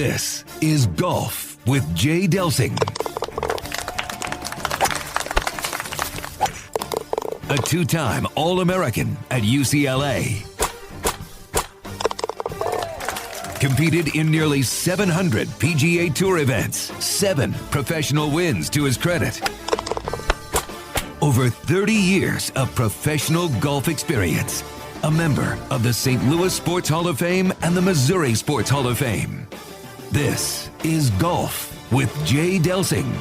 This is Golf with Jay Delsing. A two-time All-American at UCLA. Competed in nearly 700 PGA Tour events, 7 professional wins to his credit. Over 30 years of professional golf experience. A member of the St. Louis Sports Hall of Fame and the Missouri Sports Hall of Fame. This is Golf with Jay Delsing.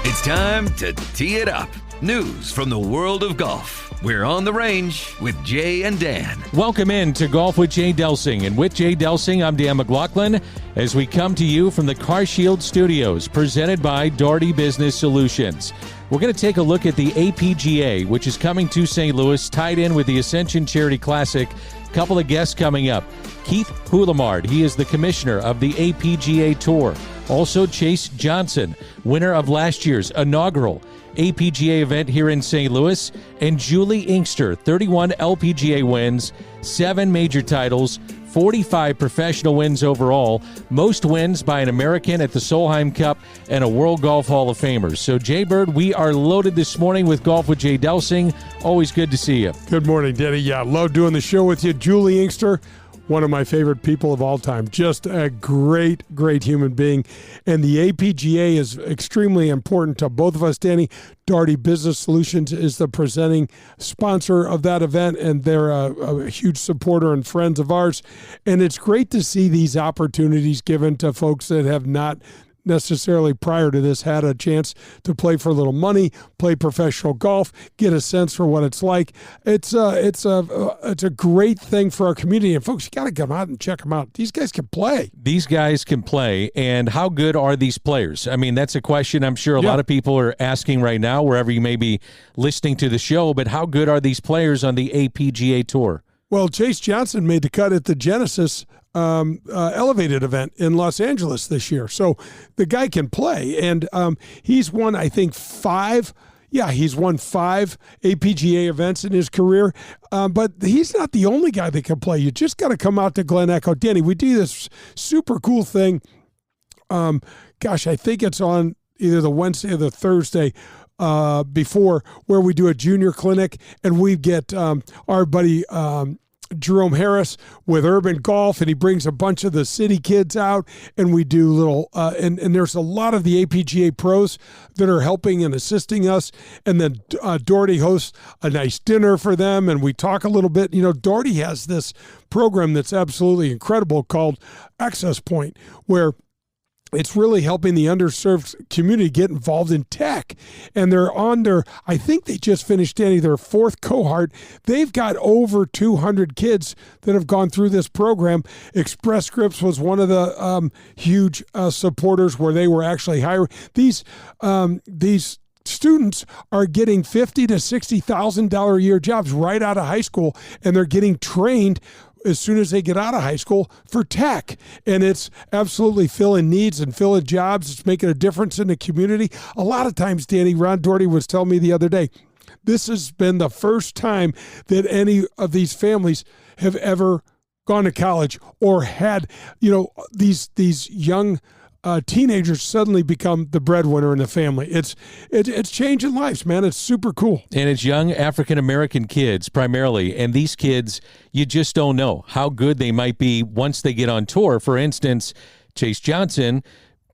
It's time to tee it up. News from the world of golf. We're on the range with Jay and Dan. Welcome in to Golf with Jay Delsing. And with Jay Delsing, I'm Dan McLaughlin as we come to you from the CarShield Studios, presented by Daugherty Business Solutions. We're going to take a look at the APGA, which is coming to St. Louis, tied in with the Ascension Charity Classic. Couple of guests coming up. Keith Houlemarde, he is the commissioner of the APGA Tour. Also, Chase Johnson, winner of last year's inaugural APGA event here in St. Louis, and Juli Inkster, 31 LPGA wins, 7 major titles, 45 professional wins overall, most wins by an American at the Solheim Cup, and a World Golf Hall of Famer. So, Jay Bird, we are loaded this morning with Golf with Jay Delsing. Always good to see you. Good morning, Danny. Yeah, love doing the show with you. Juli Inkster, one of my favorite people of all time. Just a great, great human being. And the APGA is extremely important to both of us, Danny. Daugherty Business Solutions is the presenting sponsor of that event, and they're a huge supporter and friends of ours. And it's great to see these opportunities given to folks that have not necessarily prior to this had a chance to play for a little money, play professional golf, get a sense for what it's like. It's a great thing for our community. And folks, you got to come out and check them out. These guys can play. These guys can play. And how good are these players? I mean, that's a question I'm sure a lot of people are asking right now, wherever you may be listening to the show. But how good are these players on the APGA Tour? Well, Chase Johnson made the cut at the Genesis elevated event in Los Angeles this year. So the guy can play, and he's won, I think, 5. Yeah, he's won 5 APGA events in his career, but he's not the only guy that can play. You just got to come out to Glen Echo. Danny, we do this super cool thing. I think it's on either the Wednesday or the Thursday before, where we do a junior clinic, and we get our buddy Jerome Harris with Urban Golf, and he brings a bunch of the city kids out, and we do little and there's a lot of the APGA pros that are helping and assisting us, and then Daugherty hosts a nice dinner for them, and we talk a little bit. You know, Daugherty has this program that's absolutely incredible called Access Point, where it's really helping the underserved community get involved in tech. And they're on I think they just finished, Danny, their 4th cohort. They've got over 200 kids that have gone through this program. Express Scripts was one of the huge supporters, where they were actually hiring. These students are getting $50,000 to $60,000 a year jobs right out of high school, and they're getting trained as soon as they get out of high school for tech. And it's absolutely filling needs and filling jobs. It's making a difference in the community. A lot of times, Danny, Ron Daugherty was telling me the other day, this has been the first time that any of these families have ever gone to college or had, these young teenagers suddenly become the breadwinner in the family. It's changing lives, man. It's super cool. And it's young African-American kids primarily. And these kids, you just don't know how good they might be once they get on tour. For instance, Chase Johnson,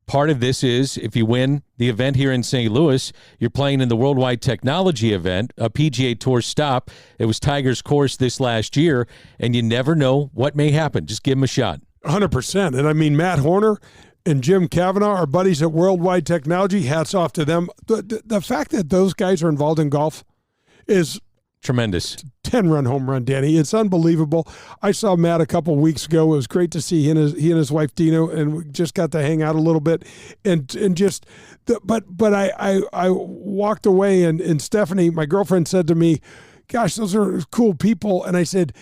part of this is if you win the event here in St. Louis, you're playing in the Worldwide Technology event, a PGA Tour stop. It was Tiger's course this last year, and you never know what may happen. Just give him a shot. 100%. And I mean, Matt Horner and Jim Kavanaugh, our buddies at Worldwide Technology, hats off to them. The fact that those guys are involved in golf is tremendous. 10-run home run, Danny. It's unbelievable. I saw Matt a couple weeks ago. It was great to see he and his wife Dino, and we just got to hang out a little bit. But I walked away, and Stephanie, my girlfriend, said to me, "Gosh, those are cool people." And I said,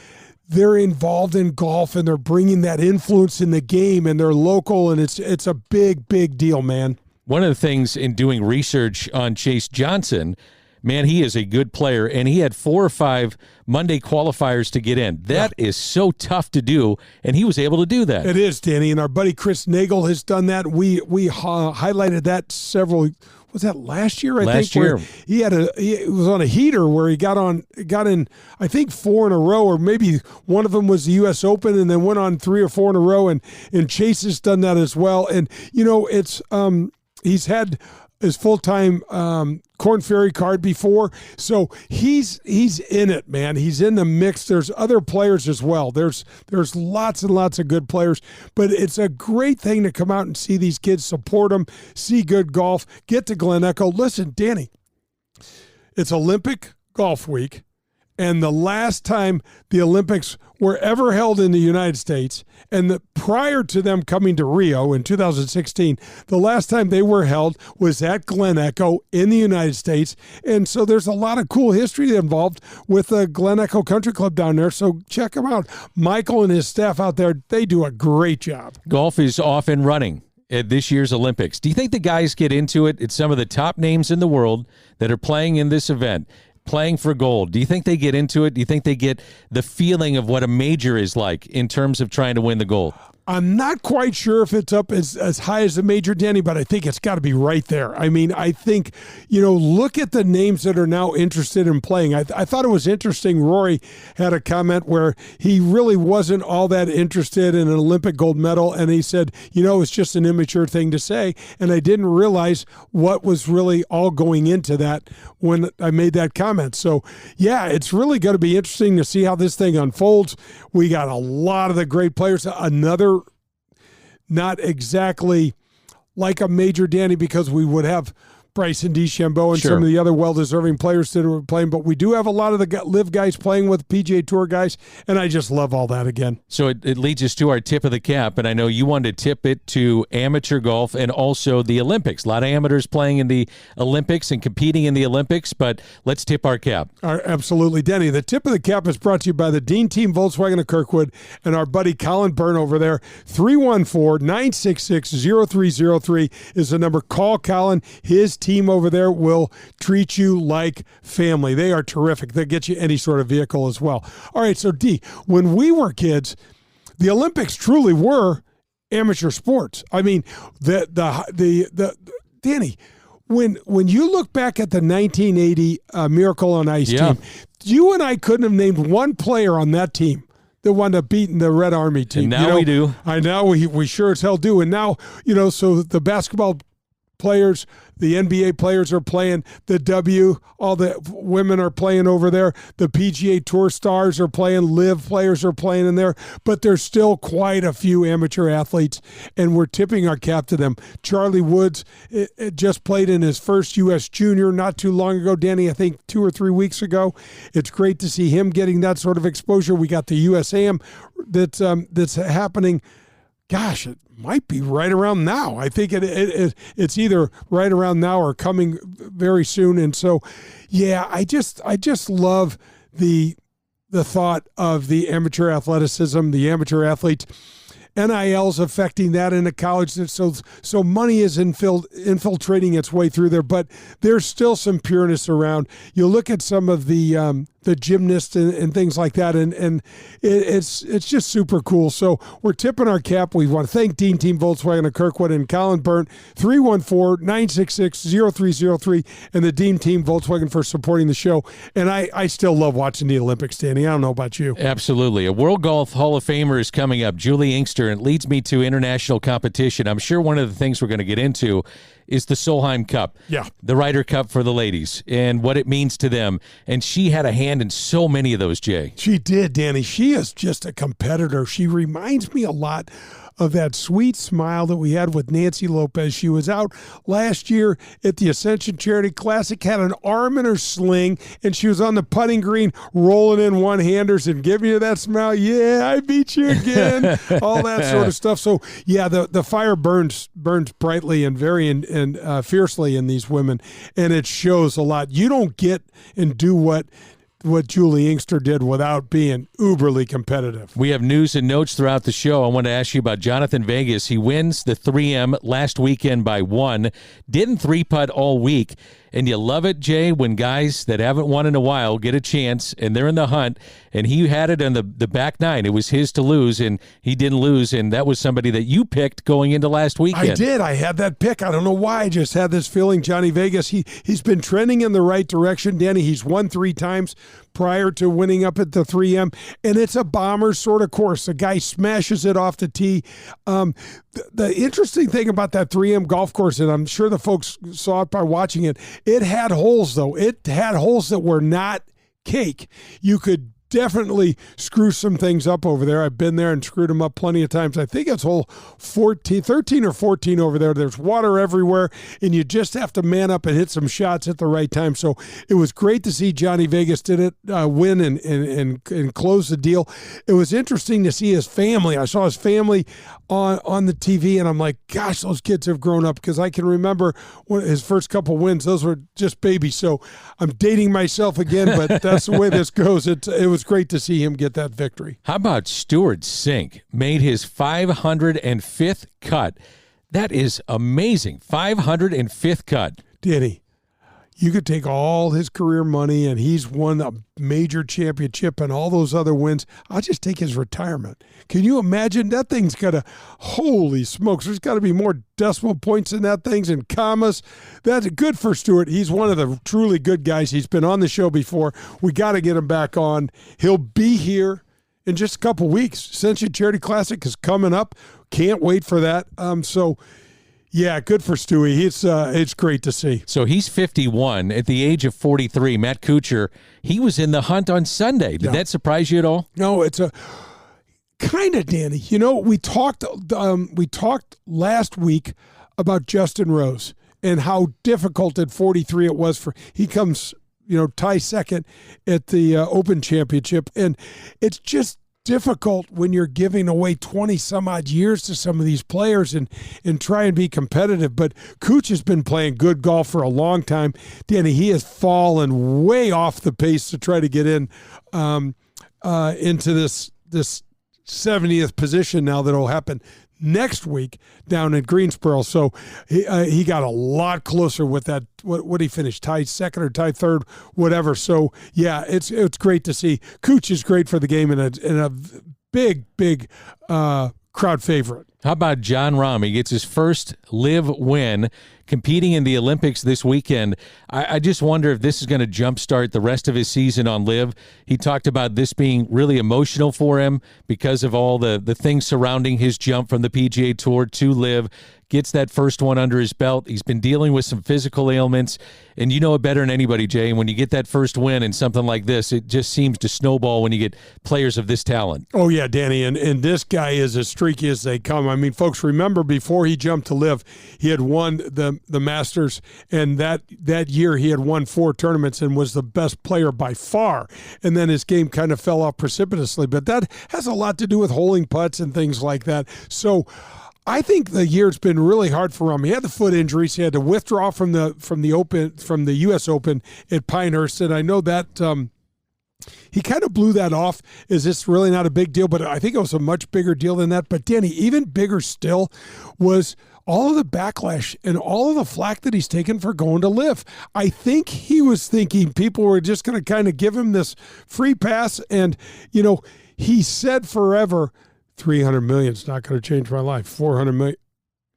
they're involved in golf, and they're bringing that influence in the game, and they're local, and it's a big, big deal, man. One of the things in doing research on Chase Johnson, man, he is a good player, and he had 4 or 5 Monday qualifiers to get in. That is so tough to do, and he was able to do that. It is, Danny, and our buddy Chris Nagel has done that. We highlighted that several. Was that last year? Last year, he was on a heater where he got in. I think 4 in a row, or maybe one of them was the U.S. Open, and then went on 3 or 4 in a row. And Chase has done that as well. And it's he's had his full-time Korn Ferry card before, so he's in it, man. He's in the mix. There's other players as well. There's lots and lots of good players, but it's a great thing to come out and see these kids, support them, see good golf, get to Glen Echo. Listen, Danny, it's Olympic Golf Week, and the last time the Olympics were ever held in the United States, and prior to them coming to Rio in 2016, the last time they were held was at Glen Echo in the United States. And so there's a lot of cool history involved with the Glen Echo Country Club down there. So check them out. Michael and his staff out there, they do a great job. Golf is off and running at this year's Olympics. Do you think the guys get into it? It's some of the top names in the world that are playing in this event, playing for gold. Do you think they get into it? Do you think they get the feeling of what a major is like in terms of trying to win the gold? I'm not quite sure if it's up as high as the major, Danny, but I think it's got to be right there. I mean, I think, look at the names that are now interested in playing. I thought it was interesting. Rory had a comment where he really wasn't all that interested in an Olympic gold medal, and he said, it's just an immature thing to say, and I didn't realize what was really all going into that when I made that comment. So, yeah, it's really going to be interesting to see how this thing unfolds. We got a lot of the great players. Another not exactly like a major, Danny, because we would have Bryson DeChambeau and some of the other well-deserving players that are playing, but we do have a lot of the live guys playing with PGA Tour guys, and I just love all that again. So it leads us to our tip of the cap, and I know you wanted to tip it to amateur golf and also the Olympics. A lot of amateurs playing in the Olympics and competing in the Olympics, but let's tip our cap. Absolutely, Denny. The tip of the cap is brought to you by the Dean Team Volkswagen of Kirkwood and our buddy Colin Byrne over there. 314-966-0303 is the number. Call Colin. His team over there will treat you like family. They are terrific. They'll get you any sort of vehicle as well. All right, so D, when we were kids, the Olympics truly were amateur sports. I mean, the Danny, when you look back at the 1980 Miracle on Ice team, you and I couldn't have named one player on that team that wound up beating the Red Army team. And now we do. I know we sure as hell do. And now, so the basketball players, the NBA players are playing, all the women are playing over there, the PGA Tour stars are playing, live players are playing in there, but there's still quite a few amateur athletes, and we're tipping our cap to them. Charlie Woods just played in his first U.S. Junior not too long ago, Danny, I think 2 or 3 weeks ago. It's great to see him getting that sort of exposure. We got the USAM that's happening. Gosh, it might be right around now. I think it's either right around now or coming very soon. And so, yeah, I just love the thought of the amateur athleticism, the amateur athletes. NIL's affecting that in the college, so money is infiltrating its way through there, but there's still some pureness around. You look at some of the gymnasts and things like that, and it's just super cool. So we're tipping our cap. We want to thank Dean Team Volkswagen of Kirkwood and Colin Byrne, 314-966-0303, and the Dean Team Volkswagen for supporting the show. And I still love watching the Olympics, Danny. I don't know about you. Absolutely. A World Golf Hall of Famer is coming up, Juli Inkster, and it leads me to international competition. I'm sure one of the things we're going to get into is the Solheim Cup, the Ryder Cup for the ladies, and what it means to them. And she had a hand in so many of those, Jay. She did, Danny. She is just a competitor. She reminds me a lot of that sweet smile that we had with Nancy Lopez. She was out last year at the Ascension Charity Classic, had an arm in her sling, and she was on the putting green rolling in one-handers and giving you that smile. Yeah, I beat you again. All that sort of stuff. So, yeah, the fire burns brightly and very fiercely in these women, and it shows a lot. You don't get and do what what Juli Inkster did without being uberly competitive. We have news and notes throughout the show. I want to ask you about Jonathan Vegas. He wins the 3M last weekend by 1. Didn't 3-putt all week. And you love it, Jay, when guys that haven't won in a while get a chance and they're in the hunt. And he had it on the back 9. It was his to lose, and he didn't lose. And that was somebody that you picked going into last weekend. I did. I had that pick. I don't know why. I just had this feeling. Johnny Vegas, he's been trending in the right direction, Danny. He's won 3 times prior to winning up at the 3M, and it's a bomber sort of course. The guy smashes it off the tee. The interesting thing about that 3M golf course, and I'm sure the folks saw it by watching it, it had holes, though. It had holes that were not cake. You could definitely screw some things up over there. I've been there and screwed them up plenty of times. I think it's hole 13 or 14 over there. There's water everywhere, and you just have to man up and hit some shots at the right time. So it was great to see Johnny Vegas did it, win and close the deal. It was interesting to see his family. I saw his family on the TV, and I'm like, gosh, those kids have grown up, because I can remember his first couple wins. Those were just babies. So I'm dating myself again, but that's the way this goes. It was great to see him get that victory. How about Stuart Sink? Made his 505th cut. That is amazing. 505th cut. Danny, you could take all his career money, and he's won a major championship and all those other wins. I'll just take his retirement. Can you imagine? That thing's got holy smokes, there's got to be more decimal points in that things and commas. That's good for Stuart. He's one of the truly good guys. He's been on the show before. We got to get him back on. He'll be here in just a couple weeks. Ascension Charity Classic is coming up. Can't wait for that. Yeah, good for Stewie. It's great to see. So he's 51 at the age of 43. Matt Kuchar, he was in the hunt on Sunday. Did that surprise you at all? No, it's a kind of, Danny. You know, we talked last week about Justin Rose and how difficult at 43 it was he comes, tie second at the Open Championship, and it's just difficult when you're giving away 20 some odd years to some of these players and try and be competitive. But Cooch has been playing good golf for a long time. Danny, he has fallen way off the pace to try to get in into this 70th position now that'll happen next week down in Greensboro. So he got a lot closer with that. What he finished, tied second or tied third, whatever. So yeah, it's great to see. Cooch is great for the game and a big crowd favorite. How about John Rahm? He gets his first LIV win, competing in the Olympics this weekend. I just wonder if this is going to jumpstart the rest of his season on LIV. He talked about this being really emotional for him because of all the things surrounding his jump from the PGA Tour to LIV. Gets that first one under his belt. He's been dealing with some physical ailments, and you know it better than anybody, Jay. When you get that first win in something like this, it just seems to snowball when you get players of this talent. Oh, yeah, Danny, and this guy is as streaky as they come. I mean, folks, remember before he jumped to LIV, he had won the Masters, and that year he had won 4 tournaments and was the best player by far, and then his game kind of fell off precipitously. But that has a lot to do with holding putts and things like that. So I think the year's been really hard for him. He had the foot injuries. He had to withdraw from the U.S. Open at Pinehurst, and I know that he kind of blew that off. Is this really not a big deal? But I think it was a much bigger deal than that. But Danny, even bigger still was all of the backlash and all of the flack that he's taken for going to LIV. I think he was thinking people were just going to kind of give him this free pass, and he said forever, $300 million is not going to change my life. $400 million.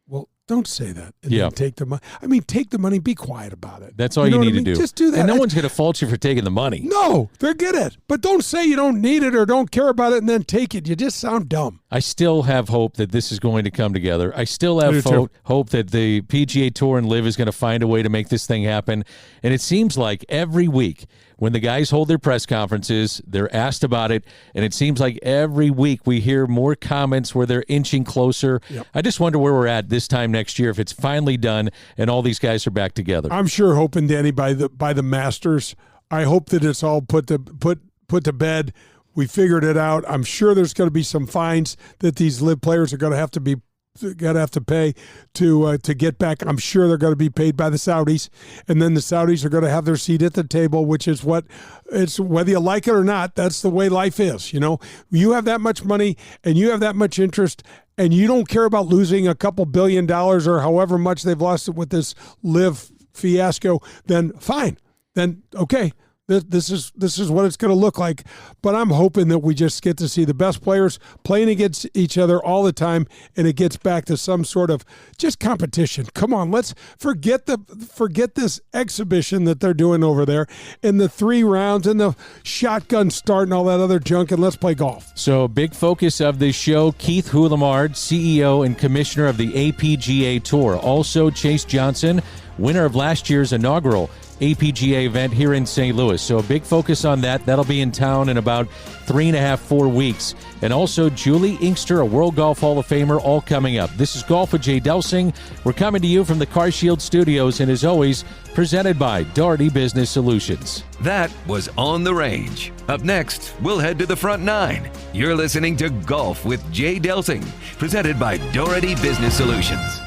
Well, don't say that. And then take the money. I mean, take the money. Be quiet about it. That's all you need to do. Just do that. And no one's going to fault you for taking the money. No, forget it. But don't say you don't need it or don't care about it and then take it. You just sound dumb. I still have hope that this is going to come together. I still have hope that the PGA Tour and LIV is going to find a way to make this thing happen. And it seems like every week when the guys hold their press conferences, they're asked about it, and it seems like every week we hear more comments where they're inching closer. Yep. I just wonder where we're at this time next year if it's finally done and all these guys are back together. I'm sure hoping, Danny, by the Masters, I hope that it's all put to bed. We figured it out. I'm sure there's going to be some fines that these LIV players are going to have to be have to pay to get back. I'm sure they're going to be paid by the Saudis, and then the Saudis are going to have their seat at the table, which is what it's, whether you like it or not. That's the way life is. You have that much money and you have that much interest, and you don't care about losing a couple $1 billion or however much they've lost it with this live fiasco. Then fine. Then okay. This is what it's going to look like, but I'm hoping that we just get to see the best players playing against each other all the time, and it gets back to some sort of just competition. Come on, let's forget this exhibition that they're doing over there in the 3 rounds and the shotgun start and all that other junk, and let's play golf. So, big focus of this show, Keith Houlemarde, CEO and Commissioner of the APGA Tour. Also, Chase Johnson, winner of last year's inaugural APGA event here in St. Louis. So a big focus on that. That'll be in town in about 3.5, 4 weeks. And also Juli Inkster, a World Golf Hall of Famer, all coming up. This is Golf with Jay Delsing. We're coming to you from the CarShield Studios, and as always, presented by Doherty Business Solutions. That was On the Range. Up next, we'll head to the front 9. You're listening to Golf with Jay Delsing, presented by Doherty Business Solutions.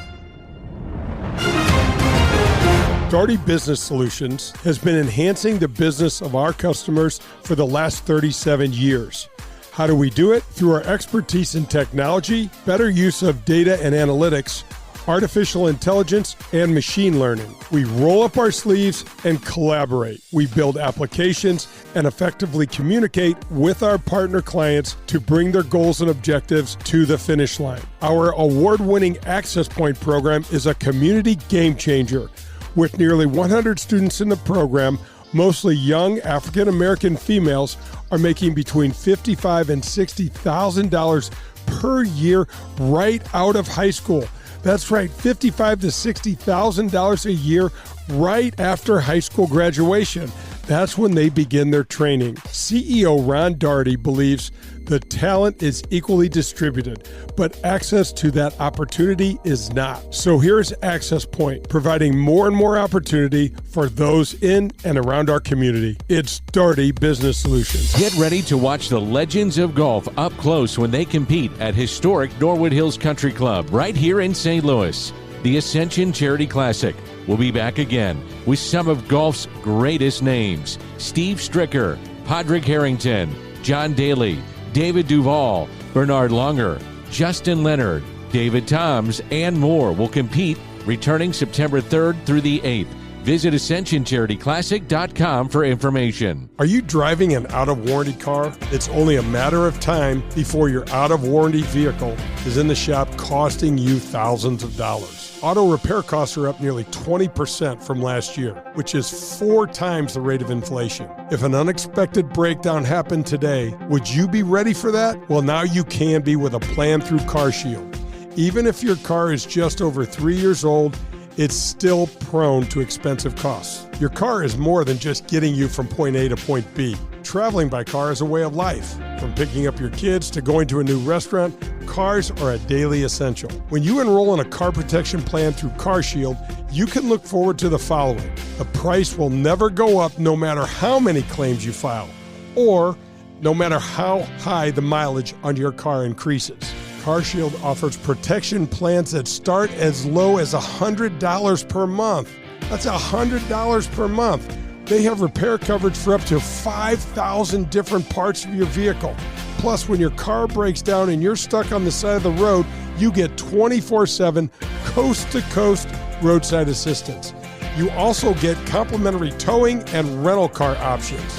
Doherty Business Solutions has been enhancing the business of our customers for the last 37 years. How do we do it? Through our expertise in technology, better use of data and analytics, artificial intelligence, and machine learning. We roll up our sleeves and collaborate. We build applications and effectively communicate with our partner clients to bring their goals and objectives to the finish line. Our award-winning Access Point program is a community game changer. With nearly 100 students in the program, mostly young African-American females are making between $55,000 and $60,000 per year right out of high school. That's right, $55,000 to $60,000 a year right after high school graduation. That's when they begin their training. CEO Ron Doherty believes the talent is equally distributed, but access to that opportunity is not. So here's Access Point, providing more and more opportunity for those in and around our community. It's Doherty Business Solutions. Get ready to watch the legends of golf up close when they compete at historic Norwood Hills Country Club right here in St. Louis. The Ascension Charity Classic will be back again with some of golf's greatest names: Steve Stricker, Padraig Harrington, John Daly, David Duval, Bernard Longer, Justin Leonard, David Toms, and more will compete, returning September 3rd through the 8th. Visit AscensionCharityClassic.com for information. Are you driving an out-of-warranty car? It's only a matter of time before your out-of-warranty vehicle is in the shop costing you thousands of dollars. Auto repair costs are up nearly 20% from last year, which is 4 times the rate of inflation. If an unexpected breakdown happened today, would you be ready for that? Well, now you can be with a plan through CarShield. Even if your car is just over 3 years old, it's still prone to expensive costs. Your car is more than just getting you from point A to point B. Traveling by car is a way of life. From picking up your kids to going to a new restaurant, cars are a daily essential. When you enroll in a car protection plan through CarShield, you can look forward to the following. The price will never go up no matter how many claims you file, or no matter how high the mileage on your car increases. CarShield offers protection plans that start as low as $100 per month. That's $100 per month. They have repair coverage for up to 5,000 different parts of your vehicle. Plus, when your car breaks down and you're stuck on the side of the road, you get 24/7 coast-to-coast roadside assistance. You also get complimentary towing and rental car options.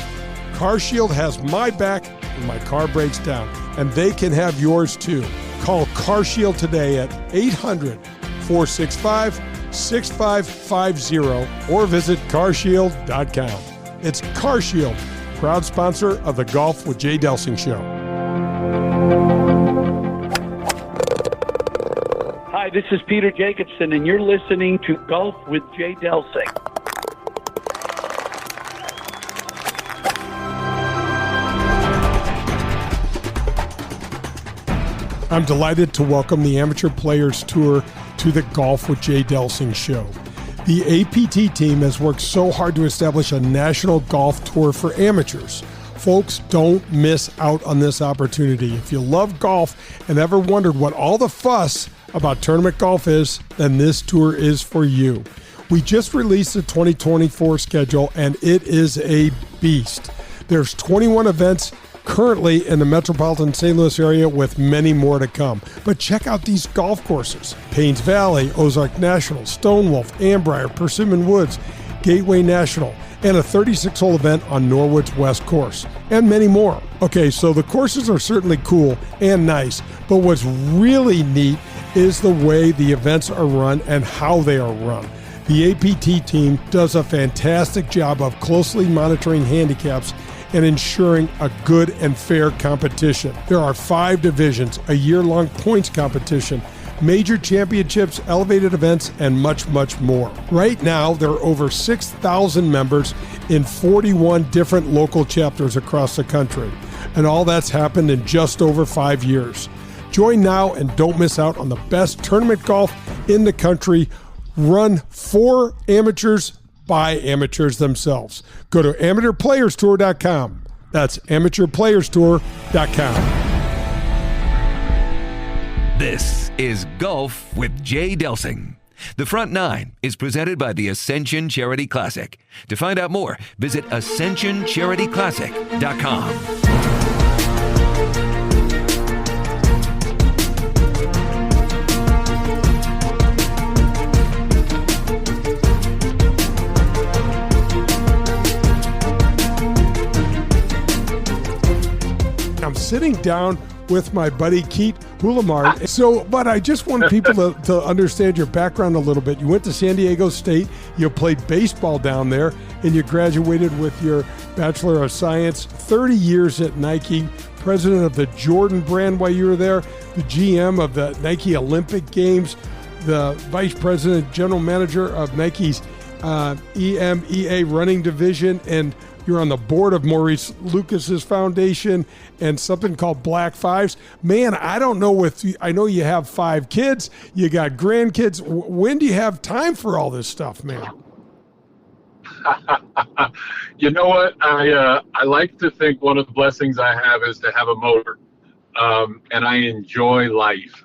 CarShield has my back when my car breaks down, and they can have yours too. Call CarShield today at 800-465-6550 or visit carshield.com. It's CarShield, proud sponsor of the Golf with Jay Delsing show. Hi, this is Peter Jacobson, and you're listening to Golf with Jay Delsing. I'm delighted to welcome the Amateur Players Tour to the Golf with Jay Delsing show. The APT team has worked so hard to establish a national golf tour for amateurs. Folks, don't miss out on this opportunity. If you love golf and ever wondered what all the fuss about tournament golf is, then this tour is for you. We just released the 2024 schedule, and it is a beast. There's 21 events currently in the metropolitan St. Louis area with many more to come. But check out these golf courses: Paynes Valley, Ozark National, Stonewolf, Ambrier, Persimmon Woods, Gateway National, and a 36-hole event on Norwood's West Course, and many more. Okay, so the courses are certainly cool and nice, but what's really neat is the way the events are run and how they are run. The APT team does a fantastic job of closely monitoring handicaps and ensuring a good and fair competition. There are 5 divisions, a year-long points competition, major championships, elevated events, and much, much more. Right now, there are over 6,000 members in 41 different local chapters across the country, and all that's happened in just over 5 years. Join now and don't miss out on the best tournament golf in the country, run for amateurs by amateurs themselves. Go to amateurplayerstour.com. That's amateurplayerstour.com. This is Golf with Jay Delsing. The Front Nine is presented by the Ascension Charity Classic. To find out more, visit ascensioncharityclassic.com. I'm sitting down with my buddy Keith Houlemarde. But I just want people to understand your background a little bit. You went to San Diego State, you played baseball down there, and you graduated with your Bachelor of Science. 30 years at Nike, president of the Jordan brand while you were there, the GM of the Nike Olympic Games, the vice president, general manager of Nike's EMEA running division, and you're on the board of Maurice Lucas's foundation and something called Black Fives. Man, I don't know I know you have 5 kids, you got grandkids. When do you have time for all this stuff, man? You know what? I like to think one of the blessings I have is to have a motor, and I enjoy life.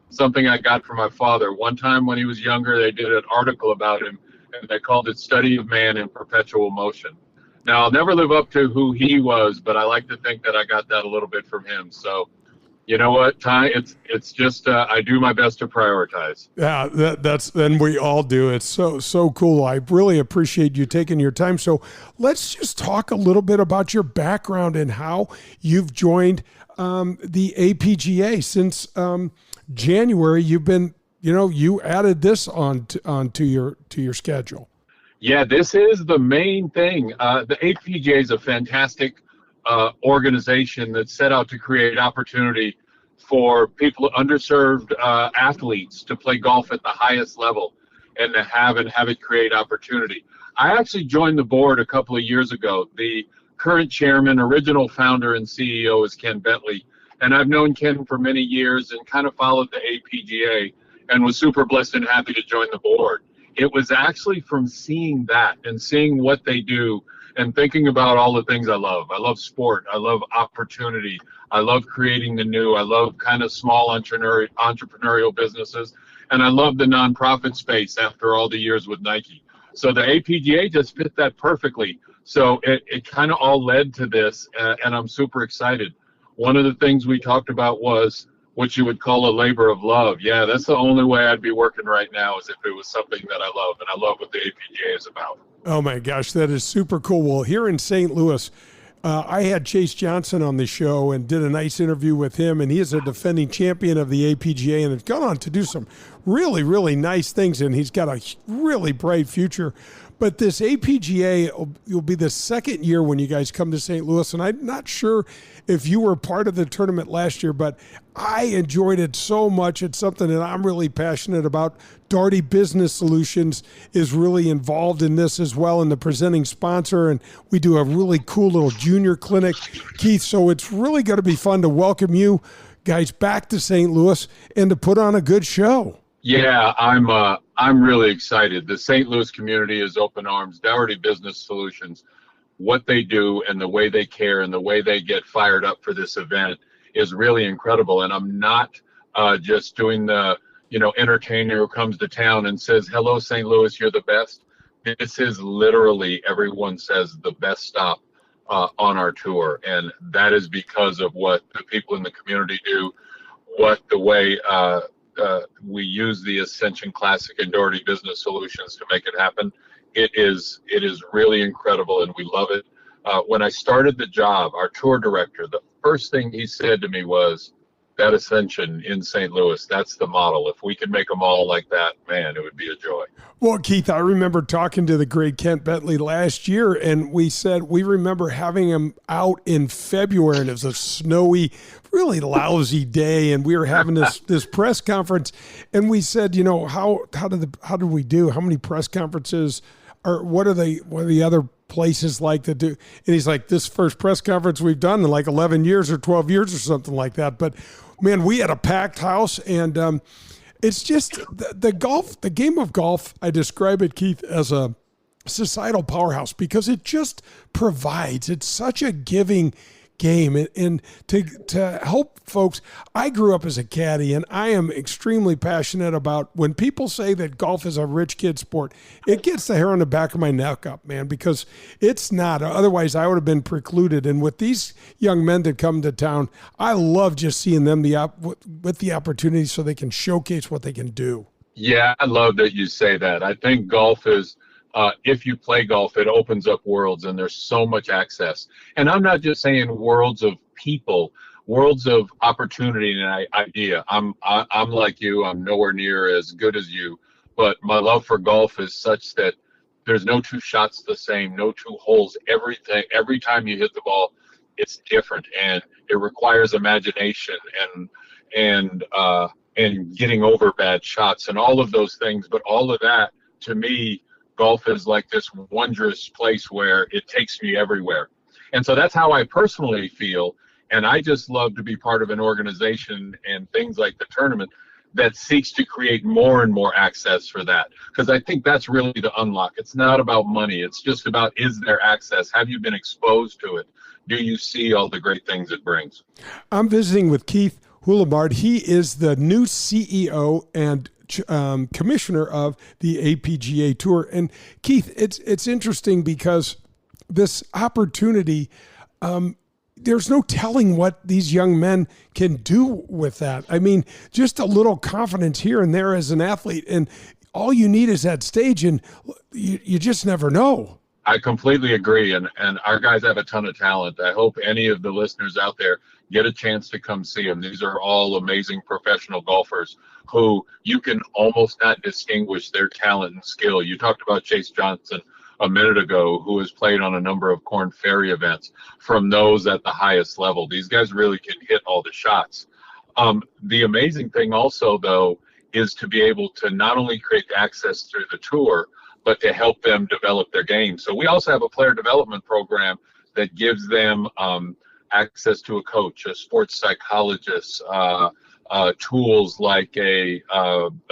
Something I got from my father. One time when he was younger, they did an article about him, and they called it Study of Man in Perpetual Motion. Now, I'll never live up to who he was, but I like to think that I got that a little bit from him. So, you know what, Ty, it's just I do my best to prioritize. Yeah, and we all do. It's so cool. I really appreciate you taking your time. So let's just talk a little bit about your background and how you've joined the APGA since January. You've been, you added this onto your schedule. Yeah, this is the main thing. The APGA is a fantastic organization that's set out to create opportunity for people, underserved athletes, to play golf at the highest level and to have it create opportunity. I actually joined the board a couple of years ago. The current chairman, original founder and CEO is Ken Bentley, and I've known Ken for many years and kind of followed the APGA and was super blessed and happy to join the board. It was actually from seeing that and seeing what they do and thinking about all the things I love. I love sport. I love opportunity. I love creating the new. I love kind of small entrepreneurial businesses. And I love the nonprofit space after all the years with Nike. So the APGA just fit that perfectly. So it kind of all led to this, and I'm super excited. One of the things we talked about was what you would call a labor of love. Yeah, that's the only way I'd be working right now, is if it was something that I love, and I love what the APGA is about. Oh my gosh, that is super cool. Well, here in St. Louis, I had Chase Johnson on the show and did a nice interview with him, and he is a defending champion of the APGA and has gone on to do some really, really nice things, and he's got a really bright future. But this APGA will be the second year when you guys come to St. Louis, and I'm not sure if you were part of the tournament last year, but I enjoyed it so much. It's something that I'm really passionate about. Daugherty Business Solutions is really involved in this as well, and the presenting sponsor, and we do a really cool little junior clinic, Keith. So it's really going to be fun to welcome you guys back to St. Louis and to put on a good show. Yeah, I'm really excited. The St. Louis community is open arms. Daugherty Business Solutions, what they do and the way they care and the way they get fired up for this event is really incredible. And I'm not just doing the entertainer who comes to town and says, "Hello, St. Louis, you're the best." This is literally, everyone says, the best stop on our tour, and that is because of what the people in the community do, the way we use the Ascension Classic and Doherty Business Solutions to make it happen. It is really incredible, and we love it. When I started the job, our tour director, the first thing he said to me was, "That Ascension in St. Louis, that's the model. If we could make them all like that, man, it would be a joy." Well, Keith, I remember talking to the great Kent Bentley last year, and we said we remember having him out in February, and it was a snowy, really lousy day, and we were having this press conference, and we said, how did we do? How many press conferences, or what are the other places like to do? And he's like, "This first press conference we've done in like 11 years or 12 years or something like that." But man, we had a packed house, and it's just the game of golf. I describe it, Keith, as a societal powerhouse because it just provides. It's such a giving game, and to help folks. I grew up as a caddy, and I am extremely passionate about when people say that golf is a rich kid sport. It gets the hair on the back of my neck up, man, because it's not. Otherwise, I would have been precluded. And with these young men that come to town, I love just seeing them with the opportunity so they can showcase what they can do. Yeah, I love that you say that. I think golf is, if you play golf, it opens up worlds, and there's so much access. And I'm not just saying worlds of people, worlds of opportunity and idea. I'm like you. I'm nowhere near as good as you, but my love for golf is such that there's no two shots the same, no two holes. Every time you hit the ball, it's different, and it requires imagination and getting over bad shots and all of those things. But all of that, to me, golf is like this wondrous place where it takes me everywhere. And so that's how I personally feel. And I just love to be part of an organization and things like the tournament that seeks to create more and more access for that. Because I think that's really the unlock. It's not about money. It's just about, is there access? Have you been exposed to it? Do you see all the great things it brings? I'm visiting with Keith Houlemarde. He is the new CEO and commissioner of the APGA Tour. And Keith, it's interesting because this opportunity, there's no telling what these young men can do with that. I mean, just a little confidence here and there as an athlete, and all you need is that stage, and you just never know. I completely agree, and our guys have a ton of talent. I hope any of the listeners out there get a chance to come see them. These are all amazing professional golfers who you can almost not distinguish their talent and skill. You talked about Chase Johnson a minute ago, who has played on a number of Korn Ferry events, from those at the highest level. These guys really can hit all the shots. The amazing thing also, though, is to be able to not only create access through the tour, but to help them develop their game. So we also have a player development program that gives them access to a coach, a sports psychologist, tools like a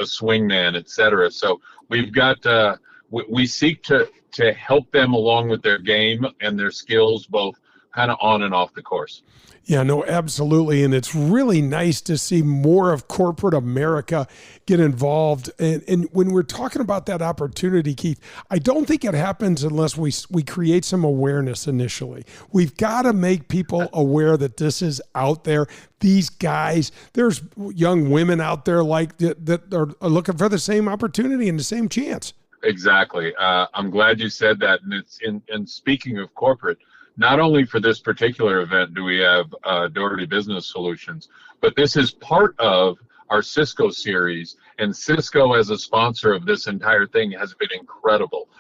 swingman, et cetera. So we've got, we seek to help them along with their game and their skills, both kind of on and off the course. Yeah, no, absolutely. And it's really nice to see more of corporate America get involved. And when we're talking about that opportunity, Keith, I don't think it happens unless we create some awareness initially. We've got to make people aware that this is out there. These guys, there's young women out there like that are looking for the same opportunity and the same chance. Exactly. I'm glad you said that. And it's in speaking of corporate, not only for this particular event do we have Doherty Business Solutions, but this is part of our Cisco series. And Cisco, as a sponsor of this entire thing, has been incredible.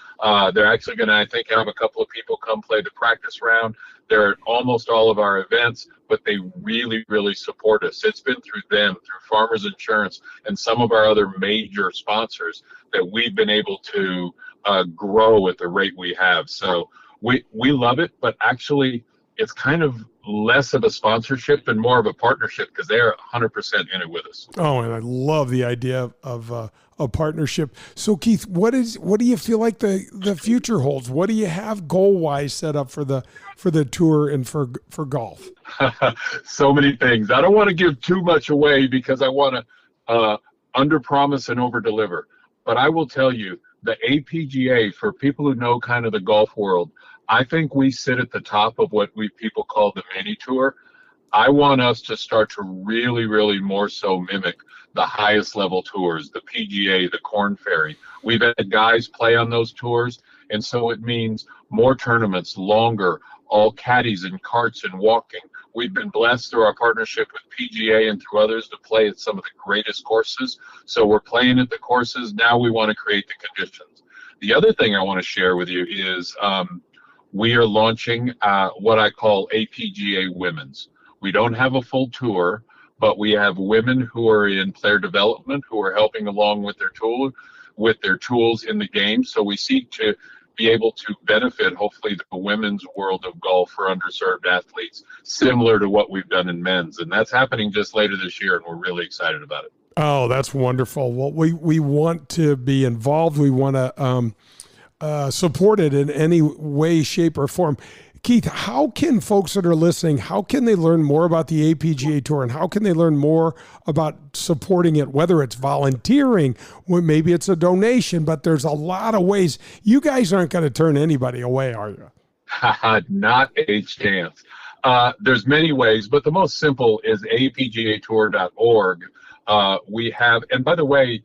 They're actually going to, I think, have a couple of people come play the practice round. They're at almost all of our events, but they really, really support us. It's been through them, through Farmers Insurance, and some of our other major sponsors that we've been able to grow at the rate we have. So we love it, but actually it's kind of less of a sponsorship and more of a partnership because they're 100% in it with us. Oh, and I love the idea of a partnership. So Keith, what do you feel like the future holds? What do you have goal-wise set up for the tour and for golf? So many things. I don't want to give too much away because I want under promise and over deliver. But I will tell you, the APGA, for people who know kind of the golf world, I think we sit at the top of what people call the mini tour. I want us to start to really, really more so mimic the highest level tours, the PGA, the Korn Ferry. We've had guys play on those tours, and so it means more tournaments, longer, all caddies and carts and walking. We've been blessed through our partnership with PGA and through others to play at some of the greatest courses. So we're playing at the courses. Now we want to create the conditions. The other thing I want to share with you is we are launching what I call APGA Women's. We don't have a full tour, but we have women who are in player development who are helping along with their tools in the game. So we seek to be able to benefit, hopefully, the women's world of golf for underserved athletes, similar to what we've done in men's. And that's happening just later this year, and we're really excited about it. Oh, that's wonderful. Well, we want to be involved. We want to support it in any way, shape, or form. Keith, how can folks that are listening, how can they learn more about the APGA Tour, and how can they learn more about supporting it, whether it's volunteering, maybe it's a donation, but there's a lot of ways. You guys aren't going to turn anybody away, are you? Not a chance. There's many ways, but the most simple is apgatour.org. We have, and by the way,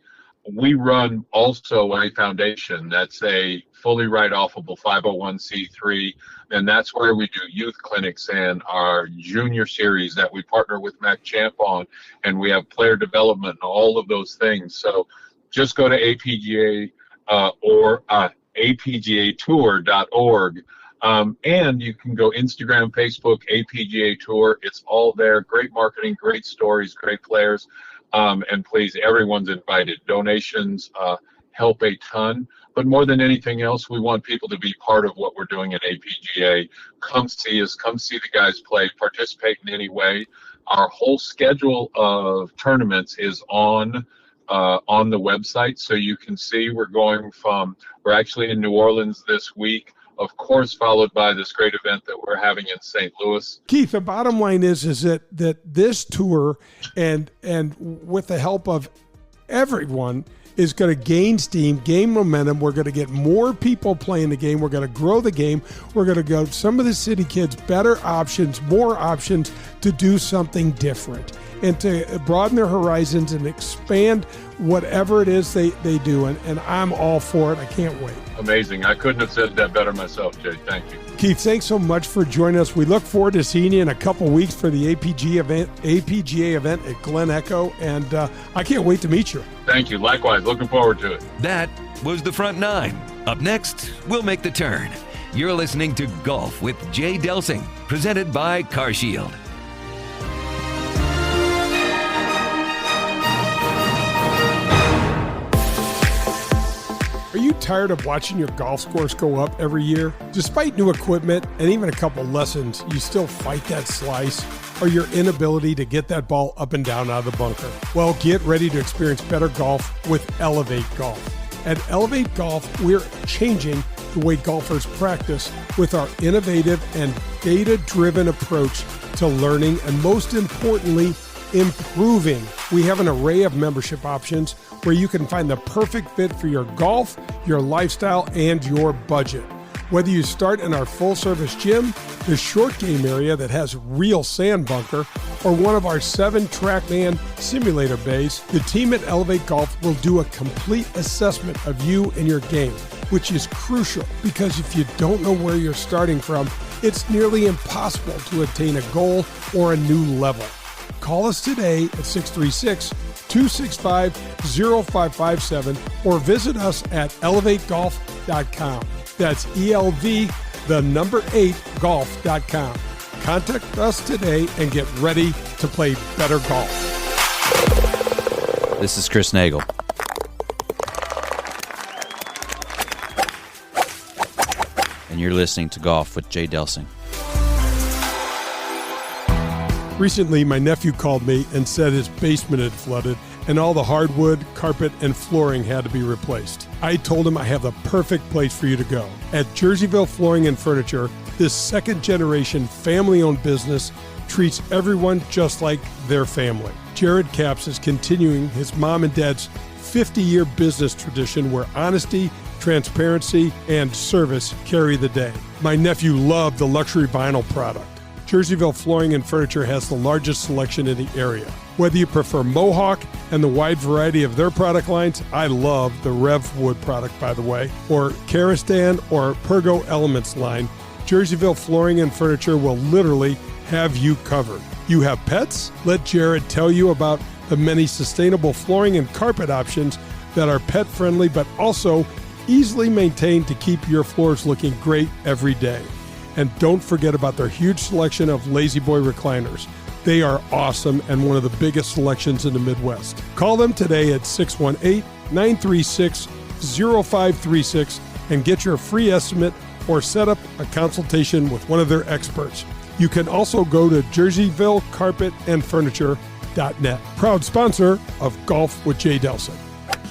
we run also a foundation that's a fully write-offable 501c3, and that's where we do youth clinics and our junior series that we partner with Mac Champ on, and we have player development and all of those things. So just go to APGA or apgatour.org, and you can go Instagram, Facebook, APGA Tour. It's all there. Great marketing, great stories, great players. And please, everyone's invited. Donations help a ton. But more than anything else, we want people to be part of what we're doing at APGA. Come see us. Come see the guys play. Participate in any way. Our whole schedule of tournaments is on the website, so you can see we're actually in New Orleans this week, of course, followed by this great event that we're having in St. Louis. Keith, the bottom line is that this tour and with the help of everyone is going to gain steam, gain momentum. We're going to get more people playing the game. We're going to grow the game. We're going to give some of the city kids better options, more options to do something different and to broaden their horizons and expand whatever it is they do. And I'm all for it. I can't wait. Amazing. I couldn't have said that better myself, Jay. Thank you. Keith, thanks so much for joining us. We look forward to seeing you in a couple weeks for the APGA event at Glen Echo, and I can't wait to meet you. Thank you. Likewise. Looking forward to it. That was the Front Nine. Up next, we'll make the turn. You're listening to Golf with Jay Delsing, presented by CarShield. Are you tired of watching your golf scores go up every year? Despite new equipment and even a couple lessons, you still fight that slice or your inability to get that ball up and down out of the bunker? Well, get ready to experience better golf with Elevate Golf. At Elevate Golf, we're changing the way golfers practice with our innovative and data-driven approach to learning and, most importantly, improving. We have an array of membership options where you can find the perfect fit for your golf, your lifestyle, and your budget. Whether you start in our full-service gym, the short game area that has real sand bunker, or one of our 7 TrackMan simulator bays, the team at Elevate Golf will do a complete assessment of you and your game, which is crucial because if you don't know where you're starting from, it's nearly impossible to attain a goal or a new level. Call us today at 636-265-0557 or visit us at elevategolf.com. That's ELV8golf.com. Contact us today and get ready to play better golf. This is Chris Nagel. And you're listening to Golf with Jay Delsing. Recently, my nephew called me and said his basement had flooded and all the hardwood, carpet, and flooring had to be replaced. I told him I have the perfect place for you to go. At Jerseyville Flooring and Furniture, this second-generation family-owned business treats everyone just like their family. Jared Capps is continuing his mom and dad's 50-year business tradition where honesty, transparency, and service carry the day. My nephew loved the luxury vinyl product. Jerseyville Flooring and Furniture has the largest selection in the area. Whether you prefer Mohawk and the wide variety of their product lines, I love the Rev Wood product, by the way, or Karastan or Pergo Elements line, Jerseyville Flooring and Furniture will literally have you covered. You have pets? Let Jared tell you about the many sustainable flooring and carpet options that are pet-friendly but also easily maintained to keep your floors looking great every day. And don't forget about their huge selection of Lazy Boy recliners. They are awesome and one of the biggest selections in the Midwest. Call them today at 618-936-0536 and get your free estimate or set up a consultation with one of their experts. You can also go to jerseyvillecarpetandfurniture.net. Proud sponsor of Golf with Jay Delsing.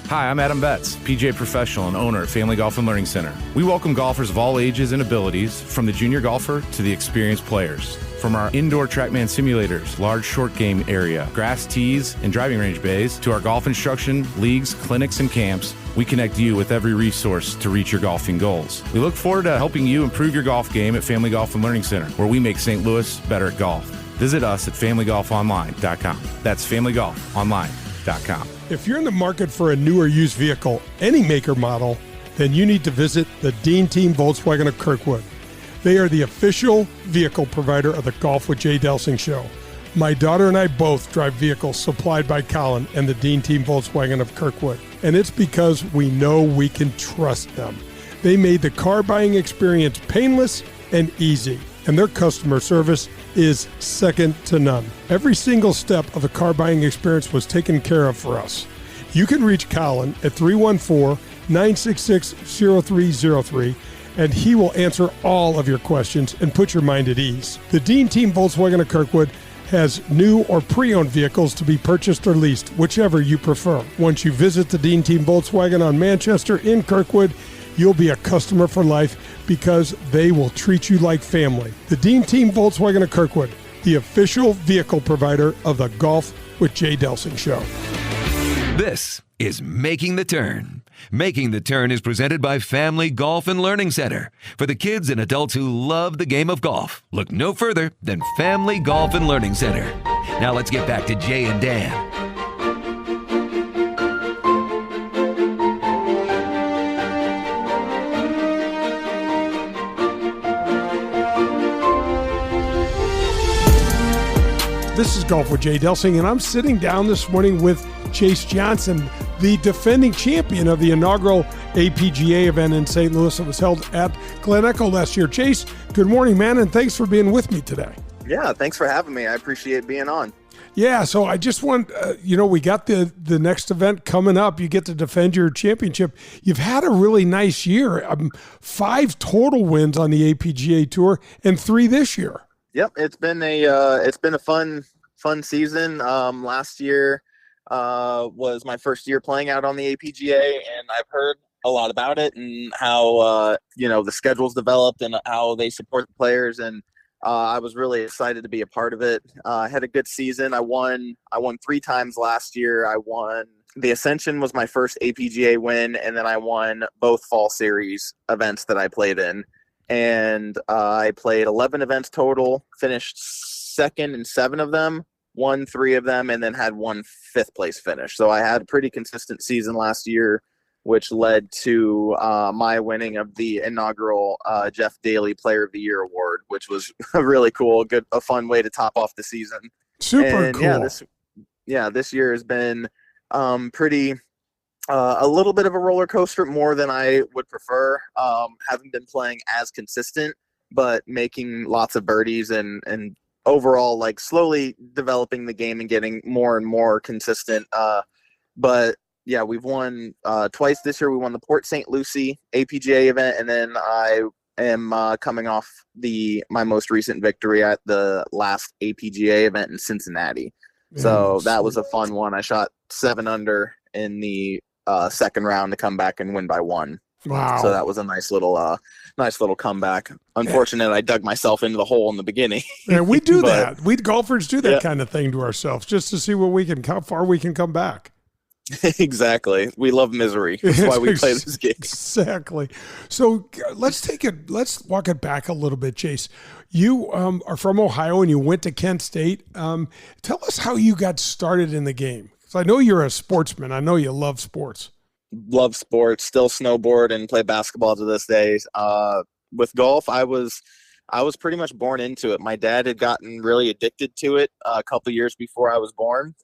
Hi, I'm Adam Betts, PGA professional and owner at Family Golf and Learning Center. We welcome golfers of all ages and abilities, from the junior golfer to the experienced players. From our indoor TrackMan simulators, large short game area, grass tees, and driving range bays, to our golf instruction, leagues, clinics, and camps, we connect you with every resource to reach your golfing goals. We look forward to helping you improve your golf game at Family Golf and Learning Center, where we make St. Louis better at golf. Visit us at familygolfonline.com. That's familygolfonline.com. If you're in the market for a new or used vehicle, any make or model, then you need to visit the Dean Team Volkswagen of Kirkwood. They are the official vehicle provider of the Golf with Jay Delsing show. My daughter and I both drive vehicles supplied by Colin and the Dean Team Volkswagen of Kirkwood, and it's because we know we can trust them. They made the car buying experience painless and easy, and their customer service is second to none. Every single step of the car buying experience was taken care of for us. You can reach Colin at 314-966-0303, and he will answer all of your questions and put your mind at ease. The Dean Team Volkswagen of Kirkwood has new or pre-owned vehicles to be purchased or leased, whichever you prefer. Once you visit the Dean Team Volkswagen on Manchester in Kirkwood, you'll be a customer for life because they will treat you like family. The Dean Team Volkswagen of Kirkwood, the official vehicle provider of the Golf with Jay Delsing show. This is Making the Turn. Making the Turn is presented by Family Golf and Learning Center. For the kids and adults who love the game of golf, look no further than Family Golf and Learning Center. Now let's get back to Jay and Dan. This is Golf with Jay Delsing, and I'm sitting down this morning with Chase Johnson, the defending champion of the inaugural APGA event in St. Louis that was held at Glen Echo last year. Chase, good morning, man, and thanks for being with me today. Yeah, thanks for having me. I appreciate being on. Yeah, so I just want, we got the next event coming up. You get to defend your championship. You've had a really nice year. 5 total wins on the APGA Tour and 3 this year. Yep, it's been a fun season. Last year was my first year playing out on the APGA, and I've heard a lot about it and how the schedule's developed and how they support the players, and I was really excited to be a part of it. I had a good season. I won 3 times last year. I won the Ascension was my first APGA win, and then I won both fall series events that I played in. And I played 11 events total, finished second in 7 of them, won 3 of them, and then had 1 5th place finish. So I had a pretty consistent season last year, which led to my winning of the inaugural Jeff Daly Player of the Year award, which was really cool, a fun way to top off the season. Super cool. This year has been pretty. A little bit of a roller coaster, more than I would prefer. Haven't been playing as consistent, but making lots of birdies and overall, like, slowly developing the game and getting more and more consistent. But yeah, we've won twice this year. We won the Port St. Lucie APGA event, and then I am coming off my most recent victory at the last APGA event in Cincinnati. So that was a fun one. I shot 7 under in the second round to come back and win by 1. Wow. So that was a nice little comeback. Unfortunate, I dug myself into the hole in the beginning. Yeah, we do But, that. We golfers do that yeah. kind of thing to ourselves just to see how far we can come back. Exactly. We love misery. That's why we play this game. Exactly. So let's walk it back a little bit, Chase. You are from Ohio and you went to Kent State. Tell us how you got started in the game. So I know you're a sportsman. I know you love sports. Love sports, still snowboard and play basketball to this day. With golf, I was pretty much born into it. My dad had gotten really addicted to it a couple years before I was born.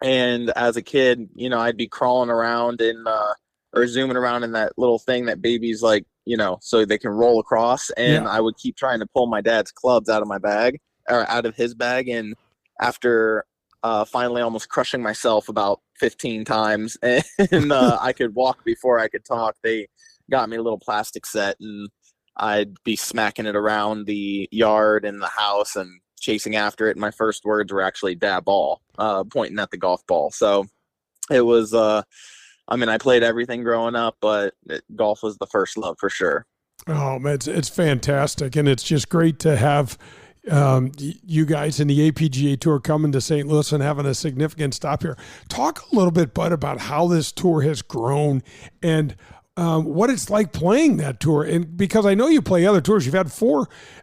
And as a kid, I'd be crawling around or zooming around in that little thing that babies like, so they can roll across. And I would keep trying to pull my dad's clubs out of his bag. And after finally almost crushing myself about 15 times and I could walk before I could talk, they got me a little plastic set and I'd be smacking it around the yard and the house and chasing after it. My first words were actually "dad ball," pointing at the golf ball. So it was, I played everything growing up, but golf was the first love for sure. Oh, man, it's fantastic. And it's just great to have you guys in the APGA Tour coming to St. Louis and having a significant stop here. Talk a little bit, Bud, about how this tour has grown and what it's like playing that tour. And because I know you play other tours, you've had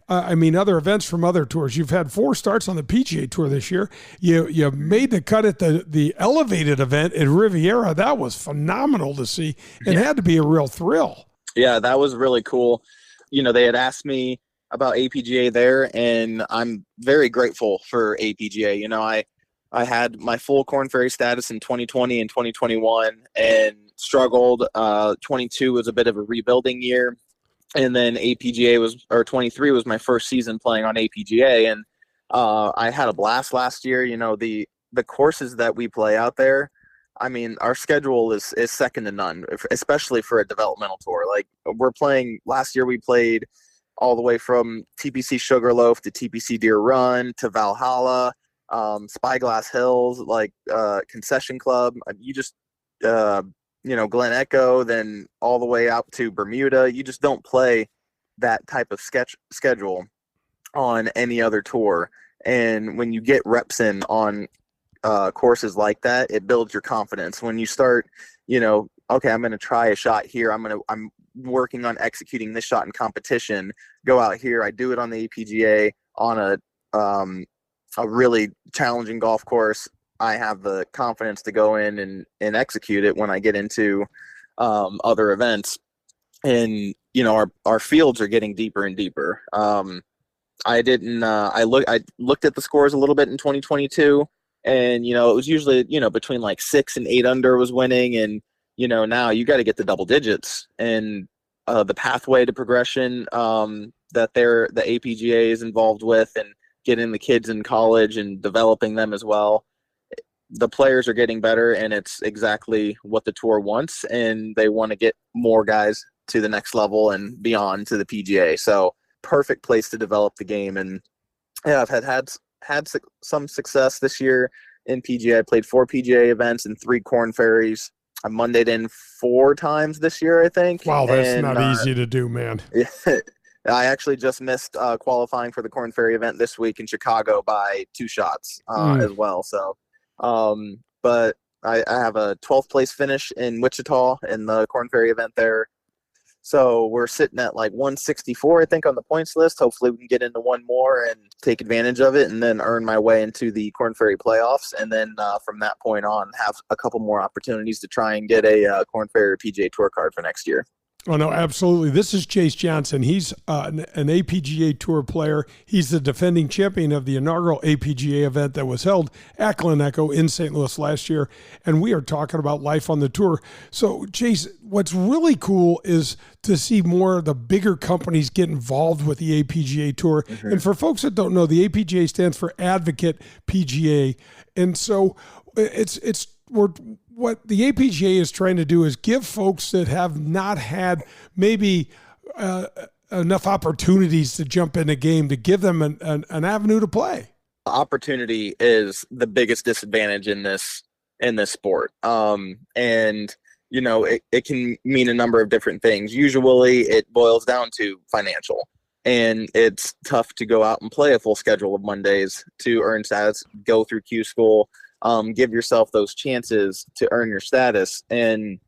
other events from other tours. You've had 4 starts on the PGA Tour this year. You made the cut at the elevated event at Riviera. That was phenomenal to see. It had to be a real thrill. Yeah, that was really cool. They had asked me about APGA there, and I'm very grateful for APGA. I had my full Korn Ferry status in 2020 and 2021 and struggled. 22 was a bit of a rebuilding year. And then 23 was my first season playing on APGA. And I had a blast last year. The courses that we play out there, our schedule is second to none, especially for a developmental tour. Like last year we played all the way from TPC Sugarloaf to TPC Deer Run to Valhalla, Spyglass Hills, Concession Club. Glen Echo, then all the way out to Bermuda. You just don't play that type of schedule on any other tour. And when you get reps in on courses like that, it builds your confidence. When you start, okay, I'm going to try a shot here. I'm working on executing this shot in competition. Go out here. I do it on the APGA on a really challenging golf course. I have the confidence to go in and execute it when I get into other events. And, our fields are getting deeper and deeper. I looked at the scores a little bit in 2022 and, it was usually, between 6 and 8 under was winning. And, now you got to get the double digits and the pathway to progression that the APGA is involved with and getting the kids in college and developing them as well. The players are getting better, and it's exactly what the tour wants, and they want to get more guys to the next level and beyond to the PGA. So perfect place to develop the game. And yeah, I've had some success this year in PGA. I played 4 PGA events and 3 Korn Ferries. I Mondayed in 4 times this year, I think. Wow, that's not easy to do, man. I actually just missed qualifying for the Korn Ferry event this week in Chicago by 2 shots as well. So, but I have a 12th place finish in Wichita in the Korn Ferry event there. So we're sitting at 164, I think, on the points list. Hopefully we can get into one more and take advantage of it and then earn my way into the Korn Ferry playoffs. And then from that point on, have a couple more opportunities to try and get a Korn Ferry PGA Tour card for next year. Oh, no, absolutely. This is Chase Johnson. He's an APGA Tour player. He's the defending champion of the inaugural APGA event that was held at Glen Echo in St. Louis last year. And we are talking about life on the tour. So, Chase, what's really cool is to see more of the bigger companies get involved with the APGA Tour. Mm-hmm. And for folks that don't know, the APGA stands for Advocate PGA. And so what the APGA is trying to do is give folks that have not had maybe enough opportunities to jump in a game, to give them an avenue to play. Opportunity is the biggest disadvantage in this sport. And it can mean a number of different things. Usually it boils down to financial, and it's tough to go out and play a full schedule of Mondays to earn status, go through Q school, give yourself those chances to earn your status. And,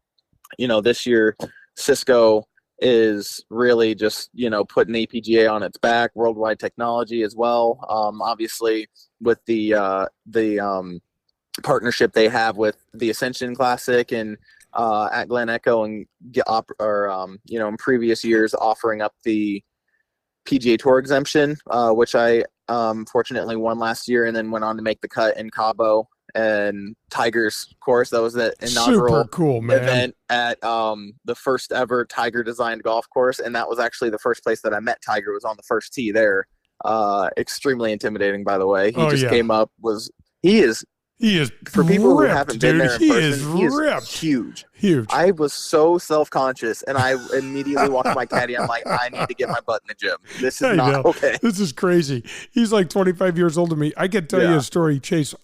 this year Cisco is really just, putting APGA on its back, worldwide technology as well. Obviously with the partnership they have with the Ascension Classic and at Glen Echo, and in previous years offering up the PGA Tour exemption, which I fortunately won last year, and then went on to make the cut in Cabo and Tiger's course. That was the inaugural Super cool, man. event at the first ever Tiger designed golf course, and that was actually the first place that I met Tiger, was on the first tee there. Extremely intimidating, by the way. He came up, he is for people who haven't been there in person, he is huge. I was so self-conscious, and I immediately walked to my caddy. I'm like, I need to get my butt in the gym. This is not okay. This is crazy. He's like 25 years older than me. I can tell you a story, Chase.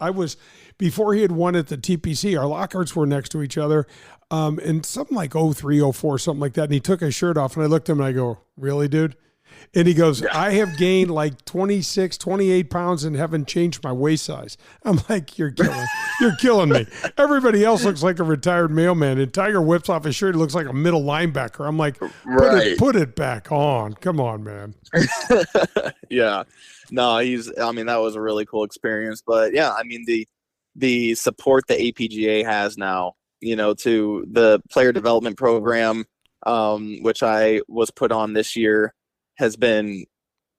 Before he had won at the TPC, our lockers were next to each other, and something like 03, 04, something like that. And he took his shirt off, and I looked at him, and I go, really, dude? And he goes, I have gained like 26, 28 pounds and haven't changed my waist size. I'm like, you're killing me. Everybody else looks like a retired mailman, and Tiger whips off his shirt. He looks like a middle linebacker. I'm like, put it back on. Come on, man. Yeah. No, that was a really cool experience. But yeah, the support the APGA has now, to the player development program, which I was put on this year, has been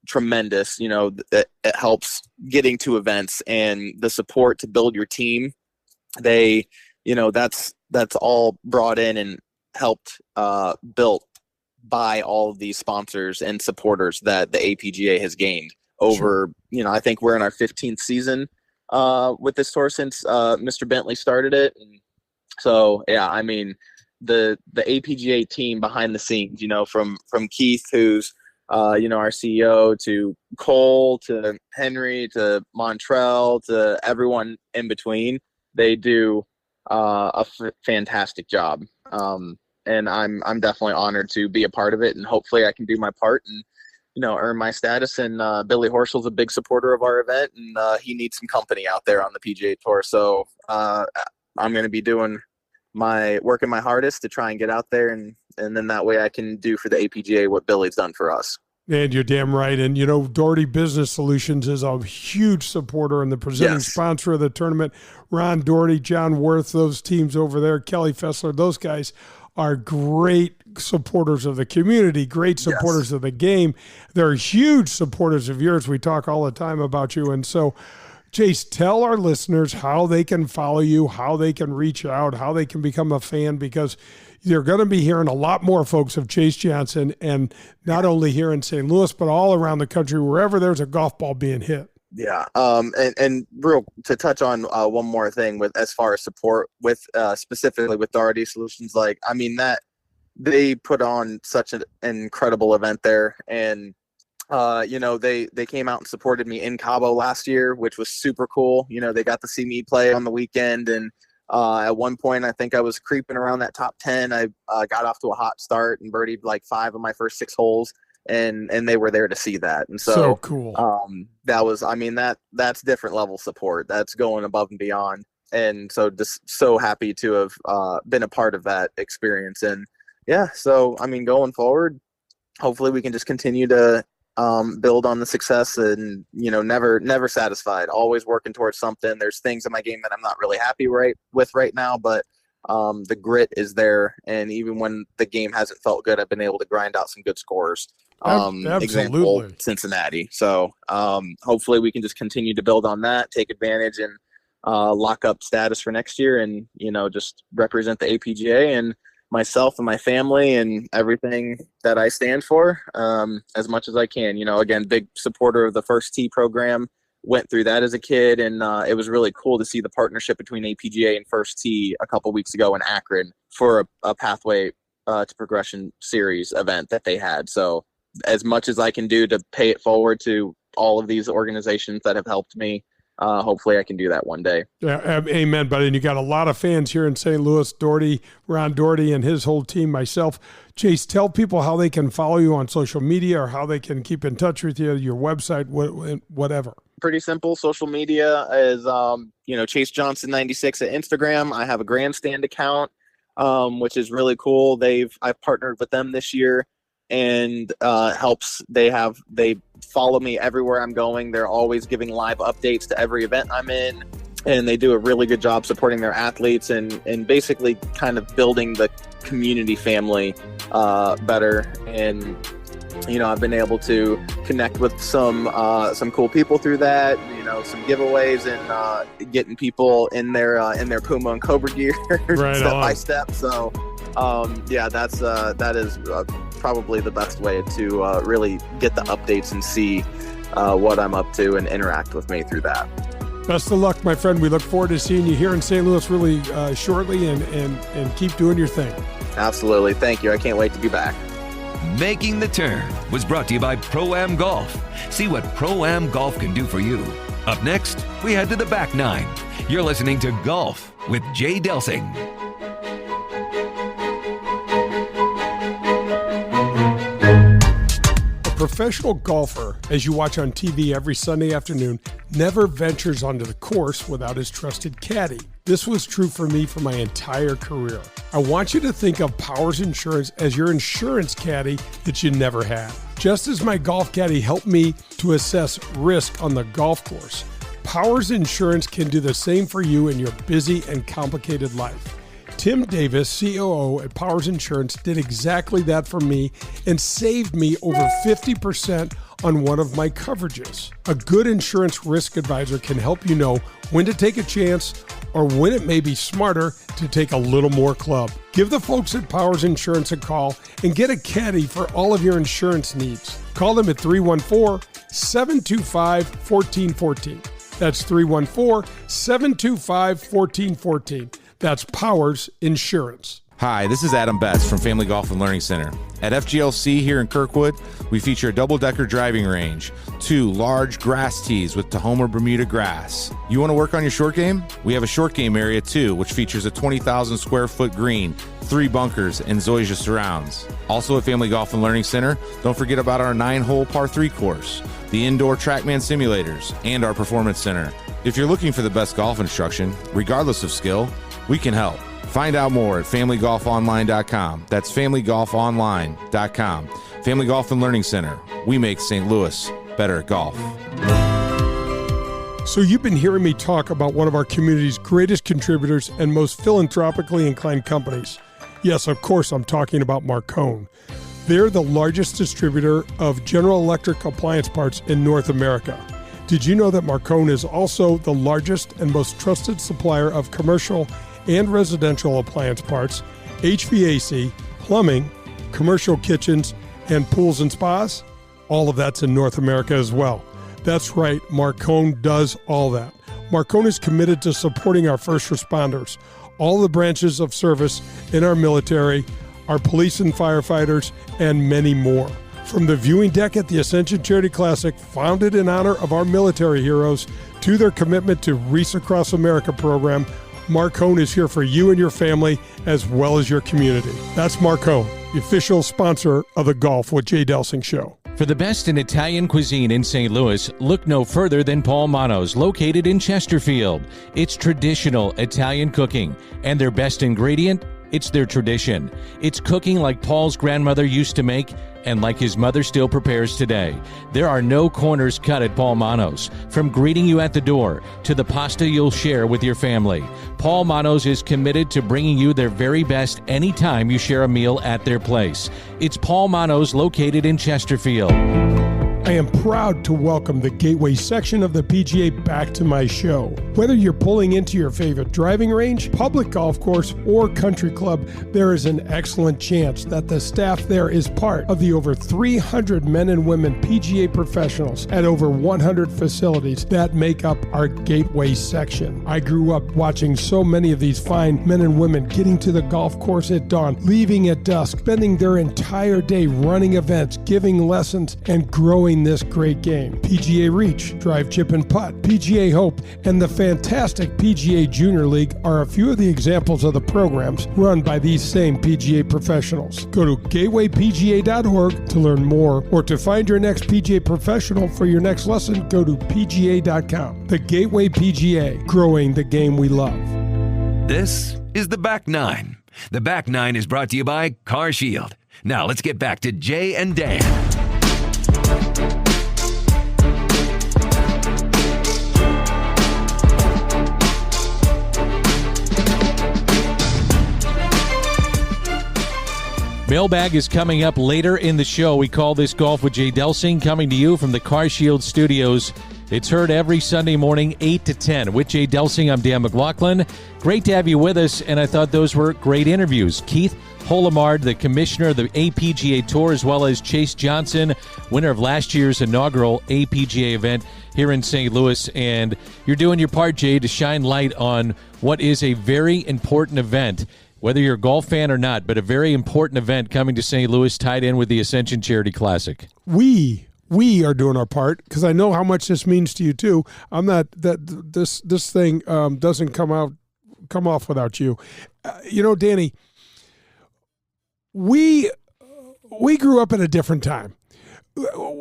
tremendous. It helps getting to events, and the support to build your team. That's all brought in and helped built by all of these sponsors and supporters that the APGA has gained over, I think we're in our 15th season with this tour since Mr. Bentley started it. And so, yeah, the APGA team behind the scenes, from Keith, who's our CEO, to Cole, to Henry, to Montrell, to everyone in between. They do a fantastic job. And I'm definitely honored to be a part of it, and hopefully I can do my part and, earn my status. And Billy Horschel's a big supporter of our event, and he needs some company out there on the PGA Tour. So I'm going to be working my hardest to try and get out there, and then that way I can do for the APGA what Billy's done for us. And you're damn right. And, Doherty Business Solutions is a huge supporter and the presenting sponsor of the tournament. Ron Doherty, John Worth, those teams over there, Kelly Fessler, those guys are great supporters of the community, great supporters of the game. They're huge supporters of yours. We talk all the time about you. And so, Chase, tell our listeners how they can follow you, how they can reach out, how they can become a fan, because you're going to be hearing a lot more, folks, of Chase Johnson, and not only here in St. Louis, but all around the country, wherever there's a golf ball being hit. Yeah. And real to touch on one more thing with as far as support with specifically with Doherty Solutions, that they put on such an incredible event there, and they came out and supported me in Cabo last year, which was super cool. They got to see me play on the weekend, and at one point I think I was creeping around that top 10. I got off to a hot start and birdied like 5 of my first 6 holes, and they were there to see that. And so cool. That was, that's different level support. That's going above and beyond. And so just so happy to have been a part of that experience. And yeah, so going forward, hopefully we can just continue to build on the success, and never satisfied, always working towards something. There's things in my game that I'm not really happy with right now, but the grit is there, and even when the game hasn't felt good, I've been able to grind out some good scores. Absolutely. Example, Cincinnati. So hopefully we can just continue to build on that, take advantage, and lock up status for next year, and just represent the APGA and myself and my family and everything that I stand for as much as I can. Again, big supporter of the First Tee program, went through that as a kid, and it was really cool to see the partnership between APGA and First Tee a couple weeks ago in Akron for a Pathway to Progression series event that they had. So as much as I can do to pay it forward to all of these organizations that have helped me hopefully I can do that one day. Yeah, amen, buddy. And you got a lot of fans here in St. Louis. Ron Doherty and his whole team, myself. Chase, tell people how they can follow you on social media or how they can keep in touch with you, your website, whatever. Pretty simple. Social media is, Chase Johnson 96 at Instagram. I have a Grandstand account, which is really cool. I've partnered with them this year, and helps. They follow me everywhere I'm going. They're always giving live updates to every event I'm in, and they do a really good job supporting their athletes and basically kind of building the community family better. And I've been able to connect with some cool people through that. Some giveaways and getting people in their Puma and Cobra gear step by step. So that is probably the best way to really get the updates and see what I'm up to and interact with me through that. Best of luck, my friend. We look forward to seeing you here in St. Louis really shortly, and keep doing your thing. Absolutely. Thank you. I can't wait to be back. Making the Turn was brought to you by Pro-Am Golf. See what Pro-Am Golf can do for you. Up next, we head to the back nine. You're listening to Golf with Jay Delsing. A professional golfer, as you watch on TV every Sunday afternoon, never ventures onto the course without his trusted caddy. This was true for me for my entire career. I want you to think of Powers Insurance as your insurance caddy that you never had. Just as my golf caddy helped me to assess risk on the golf course, Powers Insurance can do the same for you in your busy and complicated life. Tim Davis, COO at Powers Insurance, did exactly that for me and saved me over 50% on one of my coverages. A good insurance risk advisor can help you know when to take a chance or when it may be smarter to take a little more club. Give the folks at Powers Insurance a call and get a caddy for all of your insurance needs. Call them at 314-725-1414. That's 314-725-1414. That's Powers Insurance. Hi, this is Adam Betts from Family Golf and Learning Center. At FGLC here in Kirkwood, we feature a double-decker driving range, 2 large grass tees with Tahoma Bermuda grass. You want to work on your short game? We have a short game area too, which features a 20,000 square foot green, 3 bunkers, and Zoysia surrounds. Also at Family Golf and Learning Center, don't forget about our 9-hole par 3 course, the indoor TrackMan simulators, and our performance center. If you're looking for the best golf instruction, regardless of skill, we can help. Find out more at FamilyGolfOnline.com. That's FamilyGolfOnline.com. Family Golf and Learning Center. We make St. Louis better at golf. So you've been hearing me talk about one of our community's greatest contributors and most philanthropically inclined companies. Yes, of course, I'm talking about Marcone. They're the largest distributor of General Electric appliance parts in North America. Did you know that Marcone is also the largest and most trusted supplier of commercial and residential appliance parts, HVAC, plumbing, commercial kitchens, and pools and spas? All of that's in North America as well. That's right, Marcone does all that. Marcone is committed to supporting our first responders, all the branches of service in our military, our police and firefighters, and many more. From the viewing deck at the Ascension Charity Classic, founded in honor of our military heroes, to their commitment to Reese Across America program, Marcone is here for you and your family as well as your community. That's Marcone, the official sponsor of the Golf with Jay Delsing show. For the best in Italian cuisine in St. Louis, look no further than Paul Manno's, located in Chesterfield. It's traditional Italian cooking, and their best ingredient, it's their tradition. It's cooking like Paul's grandmother used to make and like his mother still prepares today. There are no corners cut at Paul Manno's. From greeting you at the door to the pasta you'll share with your family, Paul Manno's is committed to bringing you their very best anytime you share a meal at their place. It's Paul Manno's, located in Chesterfield. I am proud to welcome the Gateway section of the PGA back to my show. Whether you're pulling into your favorite driving range, public golf course, or country club, there is an excellent chance that the staff there is part of the over 300 men and women PGA professionals at over 100 facilities that make up our Gateway section. I grew up watching so many of these fine men and women getting to the golf course at dawn, leaving at dusk, spending their entire day running events, giving lessons, and growing playing this great game. PGA Reach, Drive, Chip, and Putt, PGA Hope, and the fantastic PGA Junior League are a few of the examples of the programs run by these same PGA professionals. Go to gatewaypga.org to learn more, or to find your next PGA professional for your next lesson, go to pga.com. The Gateway PGA, growing the game we love. This is the Back Nine. The Back Nine is brought to you by CarShield. Now let's get back to Jay and Dan. Mailbag is coming up later in the show. We call this Golf with Jay Delsing, coming to you from the CarShield studios. It's heard every Sunday morning, 8 to 10. With Jay Delsing, I'm Dan McLaughlin. Great to have you with us, and I thought those were great interviews. Keith Houlemarde, the commissioner of the APGA Tour, as well as Chase Johnson, winner of last year's inaugural APGA event here in St. Louis. And you're doing your part, Jay, to shine light on what is a very important event, whether you're a golf fan or not, but a very important event coming to St. Louis, tied in with the Ascension Charity Classic. We are doing our part, because I know how much this means to you too. I'm not that this thing doesn't come off without you. Danny, we grew up at a different time.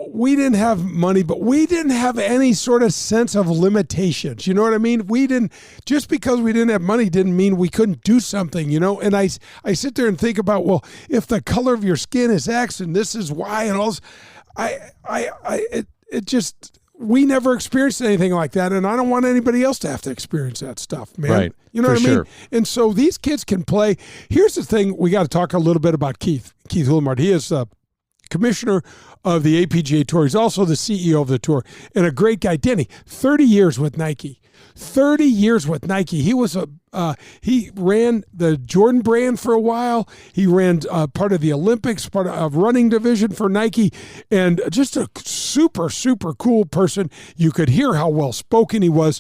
We didn't have money, but we didn't have any sort of sense of limitations. You know what I mean? Just because we didn't have money didn't mean we couldn't do something, And I sit there and think about, well, if the color of your skin is X and this is Y and all this, we never experienced anything like that, and I don't want anybody else to have to experience that stuff, man. Right. You know what I mean? Sure. And so these kids can play. Here's the thing: we got to talk a little bit about Keith Houlemarde. He is commissioner of the APGA Tour. He's also the CEO of the tour, and a great guy. Denny, 30 years with Nike. 30 years with Nike. He ran the Jordan brand for a while. He ran part of the Olympics, part of running division for Nike, and just a super, super cool person. You could hear how well spoken he was,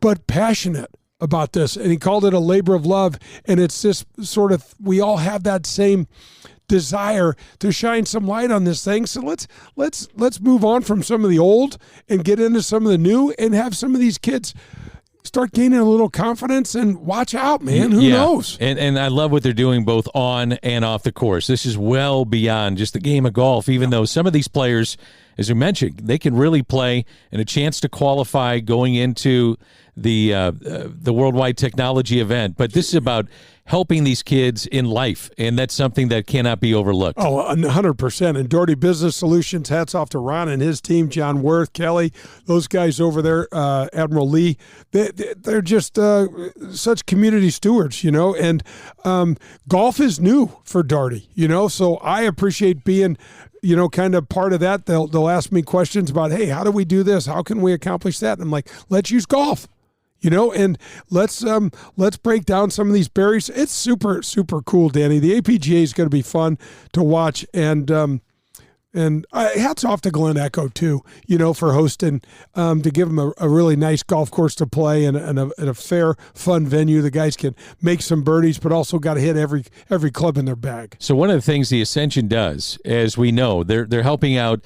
but passionate about this. And he called it a labor of love. And it's this sort of, we all have that same desire to shine some light on this thing. So let's move on from some of the old and get into some of the new, and have some of these kids start gaining a little confidence, and watch out, man. Who knows? And I love what they're doing both on and off the course. This is well beyond just the game of golf, even though some of these players, as you mentioned, they can really play, and a chance to qualify going into the Worldwide Technology event. But this is about helping these kids in life, and that's something that cannot be overlooked. Oh, 100%. And Doherty Business Solutions, hats off to Ron and his team, John Worth, Kelly, those guys over there, Admiral Lee. They're just such community stewards, and golf is new for Doherty, so I appreciate being kind of part of that. They'll ask me questions about, hey, how do we do this? How can we accomplish that? And I'm like, let's use golf. And let's break down some of these barriers. It's super, super cool, Danny. The APGA is going to be fun to watch, and hats off to Glen Echo too, for hosting, to give them a really nice golf course to play, and a fair, fun venue. The guys can make some birdies, but also got to hit every club in their bag. So one of the things the Ascension does, as we know, they're helping out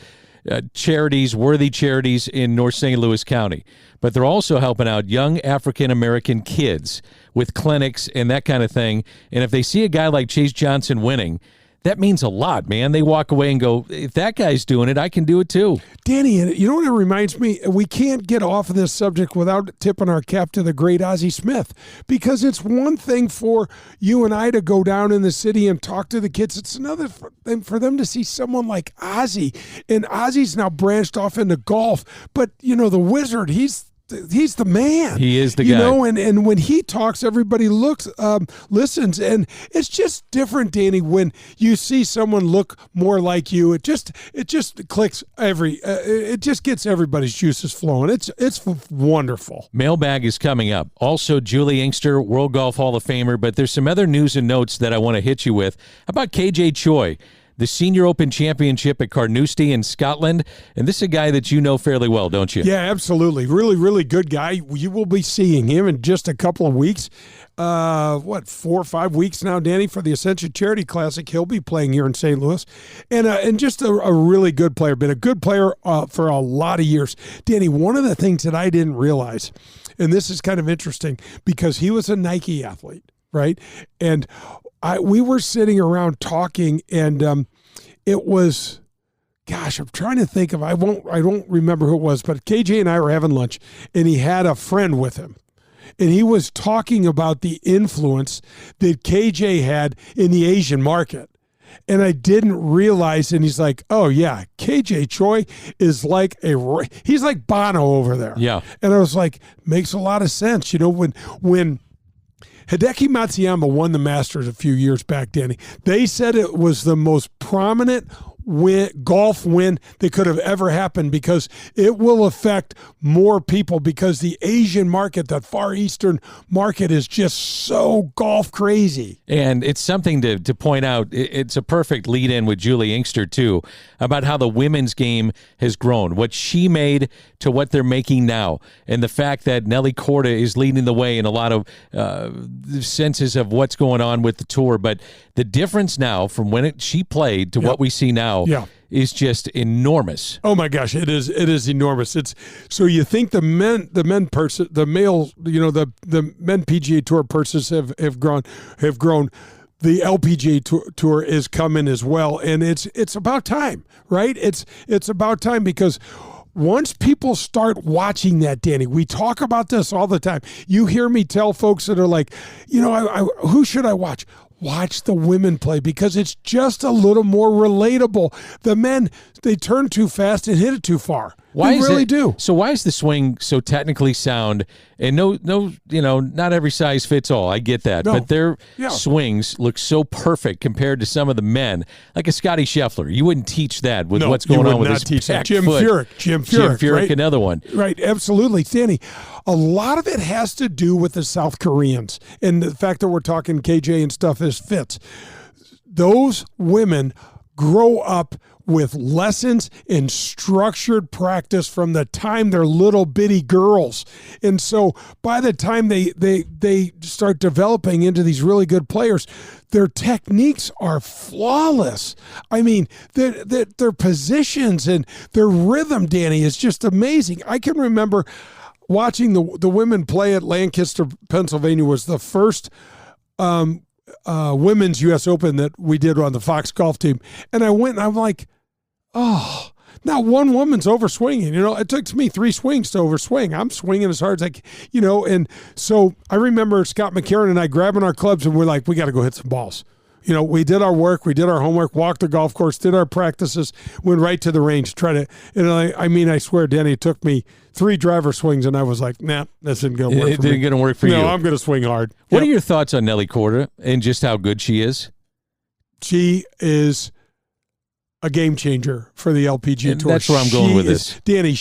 charities, worthy charities in North St. Louis County. But they're also helping out young African-American kids with clinics and that kind of thing. And if they see a guy like Chase Johnson winning, that means a lot, man. They walk away and go, if that guy's doing it, I can do it too. Danny, you know what it reminds me? We can't get off of this subject without tipping our cap to the great Ozzie Smith, because it's one thing for you and I to go down in the city and talk to the kids. It's another thing for them to see someone like Ozzie. And Ozzie's now branched off into golf. But, the wizard, he's the man. He is the guy. And when he talks, everybody listens, and it's just different, Danny, when you see someone look more like you. It just clicks it just gets everybody's juices flowing. It's wonderful. Mailbag is coming up. Also, Juli Inkster, World Golf Hall of Famer, but there's some other news and notes that I want to hit you with. How about KJ Choi? the Senior Open Championship at Carnoustie in Scotland. And this is a guy that you know fairly well, don't you? Yeah, absolutely. Really, really good guy. You will be seeing him in just a couple of weeks. 4 or 5 weeks now, Danny, for the Ascension Charity Classic. He'll be playing here in St. Louis. And just a really good player. Been a good player for a lot of years. Danny, one of the things that I didn't realize, and this is kind of interesting, because he was a Nike athlete, right? And we were sitting around talking, and it was, gosh, I'm trying to think of, I don't remember who it was, but KJ and I were having lunch, and he had a friend with him. And he was talking about the influence that KJ had in the Asian market. And I didn't realize, and he's like, oh, yeah, KJ Choi is like he's like Bono over there. Yeah. And I was like, makes a lot of sense. You know, when Hideki Matsuyama won the Masters a few years back, Danny, they said it was the most prominent golf win that could have ever happened, because it will affect more people, because the Asian market, that Far Eastern market, is just so golf crazy. And it's something to point out. It's a perfect lead in with Juli Inkster too, about how the women's game has grown, what she made to what they're making now, and the fact that Nelly Korda is leading the way in a lot of senses of what's going on with the tour. But the difference now from when she played to what we see now is just enormous. Oh my gosh, it is enormous. It's so you think the men PGA Tour purses have grown. The LPGA Tour is coming as well, and it's about time, right? It's about time, because once people start watching that, Danny, we talk about this all the time. You hear me tell folks that are like, who should I watch? Watch the women play, because it's just a little more relatable. The men, they turn too fast and hit it too far. They really do. So why is the swing so technically sound? And no, not every size fits all. I get that. No. But their swings look so perfect compared to some of the men. Like a Scotty Scheffler. You wouldn't teach that with what's going on with his back Jim foot. Jim Furyk, right? Another one. Right, absolutely. Danny, a lot of it has to do with the South Koreans, and the fact that we're talking KJ and stuff is fits. Those women grow up with lessons and structured practice from the time they're little bitty girls. And so by the time they start developing into these really good players, their techniques are flawless. I mean, their positions and their rhythm, Danny, is just amazing. I can remember watching the women play at Lancaster, Pennsylvania. Was the first women's U.S. Open that we did on the Fox golf team. And I went and I'm like, oh, now one woman's overswinging. It took me 3 swings to overswing. I'm swinging as hard as and so I remember Scott McCarron and I grabbing our clubs, and we're like, we got to go hit some balls. We did our work, we did our homework, walked the golf course, did our practices, went right to the range, try to, I swear, Danny, it took me 3 driver swings, and I was like, nah, this isn't going to work for me. It didn't going to work for you. No, I'm going to swing hard. What are your thoughts on Nelly Korda and just how good she is? She is a game changer for the LPGA Tour. That's where I'm going with this. Danny,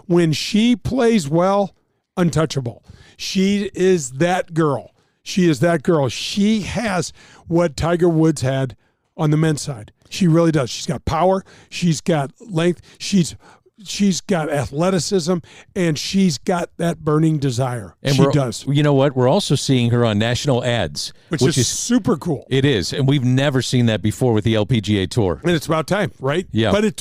when she plays well, untouchable. She is that girl. She is that girl. She has what Tiger Woods had on the men's side. She really does. She's got power. She's got length. She's got athleticism, and she's got that burning desire. And she does. You know what? We're also seeing her on national ads, which is super cool. It is, and we've never seen that before with the LPGA Tour. And it's about time, right? Yeah. But it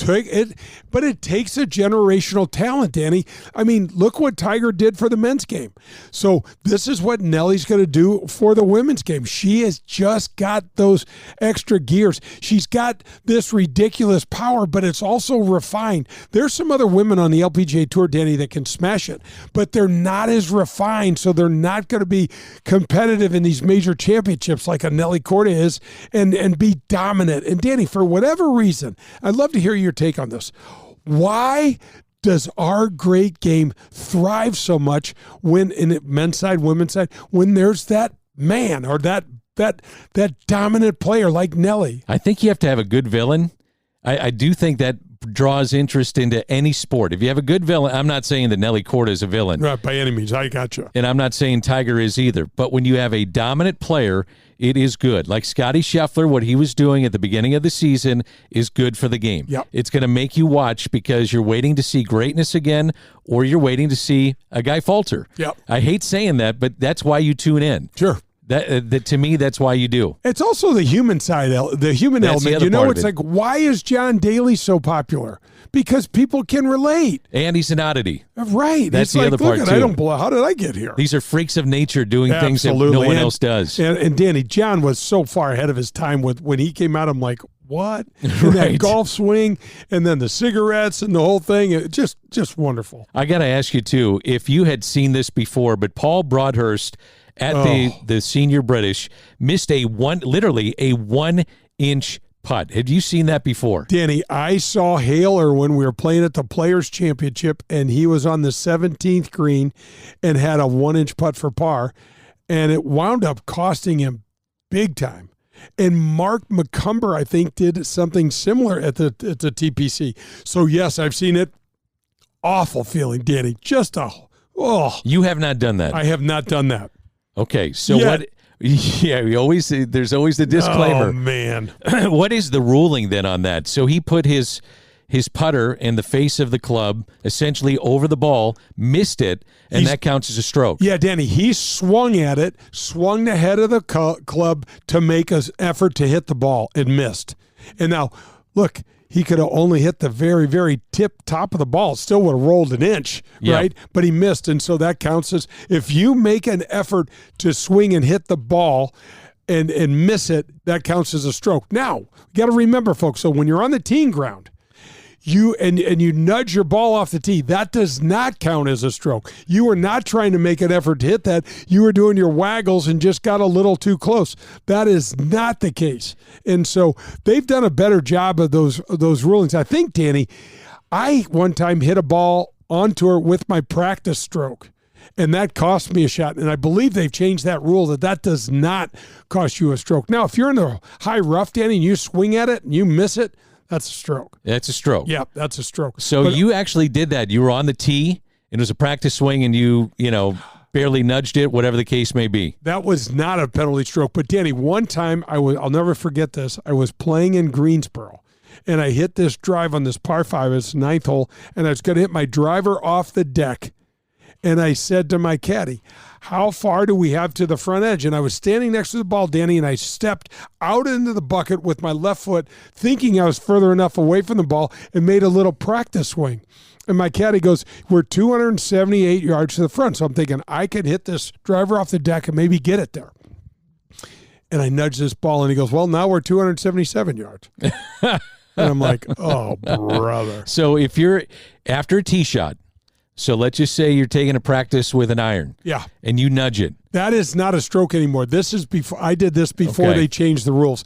takes a generational talent, Danny. I mean, look what Tiger did for the men's game. So this is what Nelly's going to do for the women's game. She has just got those extra gears. She's got this ridiculous power, but it's also refined. There's some other women on the LPGA Tour, Danny, that can smash it, but they're not as refined, so they're not going to be competitive in these major championships like a Nelly Korda is and be dominant. And Danny, for whatever reason, I'd love to hear your take on this. Why does our great game thrive so much when in men's side, women's side, when there's that man or that dominant player like Nelly? I think you have to have a good villain. I do think that draws interest into any sport. If you have a good villain, I'm not saying that Nelly Corda is a villain. Right, by any means. I got you. And I'm not saying Tiger is either. But when you have a dominant player, it is good. Like Scotty Scheffler, what he was doing at the beginning of the season is good for the game. Yep. It's going to make you watch because you're waiting to see greatness again, or you're waiting to see a guy falter. Yep. I hate saying that, but that's why you tune in. Sure. That to me, that's why you do. It's also the human side, the human That's the element. other You know, part of it's it. like, why is John Daly so popular? Because people can relate. And he's an oddity. Right. That's it's the like, other part, look, too. I don't how did I get here? These are freaks of nature doing things that Absolutely. no one And- else does. And Danny, John was so far ahead of his time when he came out. I'm like, what? And Right. that golf swing, and then the cigarettes and the whole thing. It just wonderful. I got to ask you, too, if you had seen this before, but Paul Broadhurst at the Senior British missed literally a 1-inch putt. Have you seen that before? Danny, I saw Haler when we were playing at the Players Championship, and he was on the 17th green and had a 1-inch putt for par, and it wound up costing him big time. And Mark McCumber, I think, did something similar at the TPC. So, yes, I've seen it. Awful feeling, Danny. You have not done that. I have not done that. Okay, so Yet. what? Yeah, there's always the disclaimer. Oh, man. What is the ruling then on that? So he put his putter in the face of the club, essentially over the ball, missed it, and that counts as a stroke. Yeah, Danny, he swung at it, swung the head of the club to make an effort to hit the ball and missed. And now, look, he could have only hit the very, very top of the ball. Still would have rolled an inch, right? But he missed, and so that counts as if you make an effort to swing and hit the ball and miss it, that counts as a stroke. Now, you got to remember, folks, so when you're on the teeing ground, you nudge your ball off the tee, that does not count as a stroke. You were not trying to make an effort to hit that. You were doing your waggles and just got a little too close. That is not the case. And so they've done a better job of those rulings. I think, Danny, I one time hit a ball on tour with my practice stroke, and that cost me a shot. And I believe they've changed that rule that does not cost you a stroke. Now, if you're in the high rough, Danny, and you swing at it and you miss it, that's a stroke. That's a stroke. Yeah, that's a stroke. So you actually did that. You were on the tee, and it was a practice swing, and you barely nudged it, whatever the case may be. That was not a penalty stroke. But, Danny, one time, I'll never forget this. I was playing in Greensboro, and I hit this drive on this par 5, it's 9th hole, and I was going to hit my driver off the deck. And I said to my caddy, how far do we have to the front edge? And I was standing next to the ball, Danny, and I stepped out into the bucket with my left foot, thinking I was further enough away from the ball, and made a little practice swing. And my caddy goes, we're 278 yards to the front. So I'm thinking I could hit this driver off the deck and maybe get it there. And I nudged this ball, and he goes, well, now we're 277 yards. And I'm like, oh, brother. So if you're after a tee shot, so let's just say you're taking a practice with an iron. Yeah. And you nudge it. That is not a stroke anymore. This is before I did this before Okay. they changed the rules.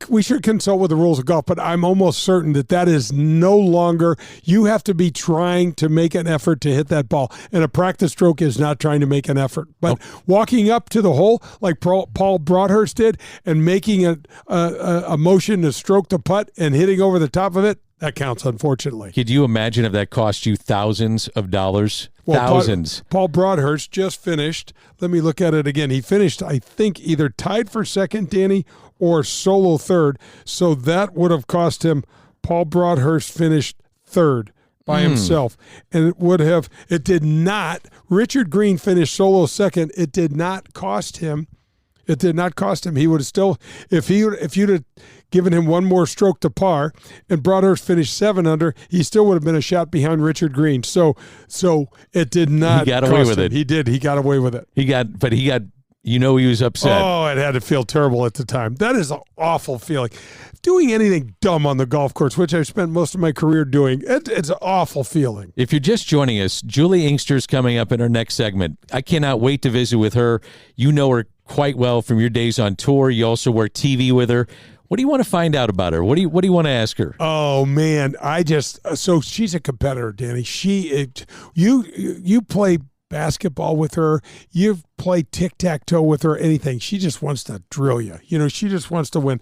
We should consult with the rules of golf, but I'm almost certain that is no longer. You have to be trying to make an effort to hit that ball, and a practice stroke is not trying to make an effort. But walking up to the hole like Paul Broadhurst did, and making a motion to stroke the putt and hitting over the top of it, that counts, unfortunately. Could you imagine if that cost you thousands of dollars? Thousands. Paul Broadhurst just finished. Let me look at it again. He finished, I think, either tied for second, Danny, or solo third. So that would have cost him. Paul Broadhurst finished third by himself. And it did not. Richard Green finished solo second. It did not cost him. It did not cost him. He would have still, if you'd have given him one more stroke to par, and Broadhurst finished 7 under, he still would have been a shot behind Richard Green. So it did not. He got away with it. He did. He got away with it. He got. He was upset. Oh, it had to feel terrible at the time. That is an awful feeling. Doing anything dumb on the golf course, which I've spent most of my career doing, it's an awful feeling. If you're just joining us, Juli Inkster is coming up in our next segment. I cannot wait to visit with her. You know her quite well from your days on tour. You also work TV with her. What do you want to find out about her? What do you want to ask her? Oh man, so she's a competitor, Danny. You play basketball with her, you've played tic-tac-toe with her, anything. She just wants to drill you. She just wants to win.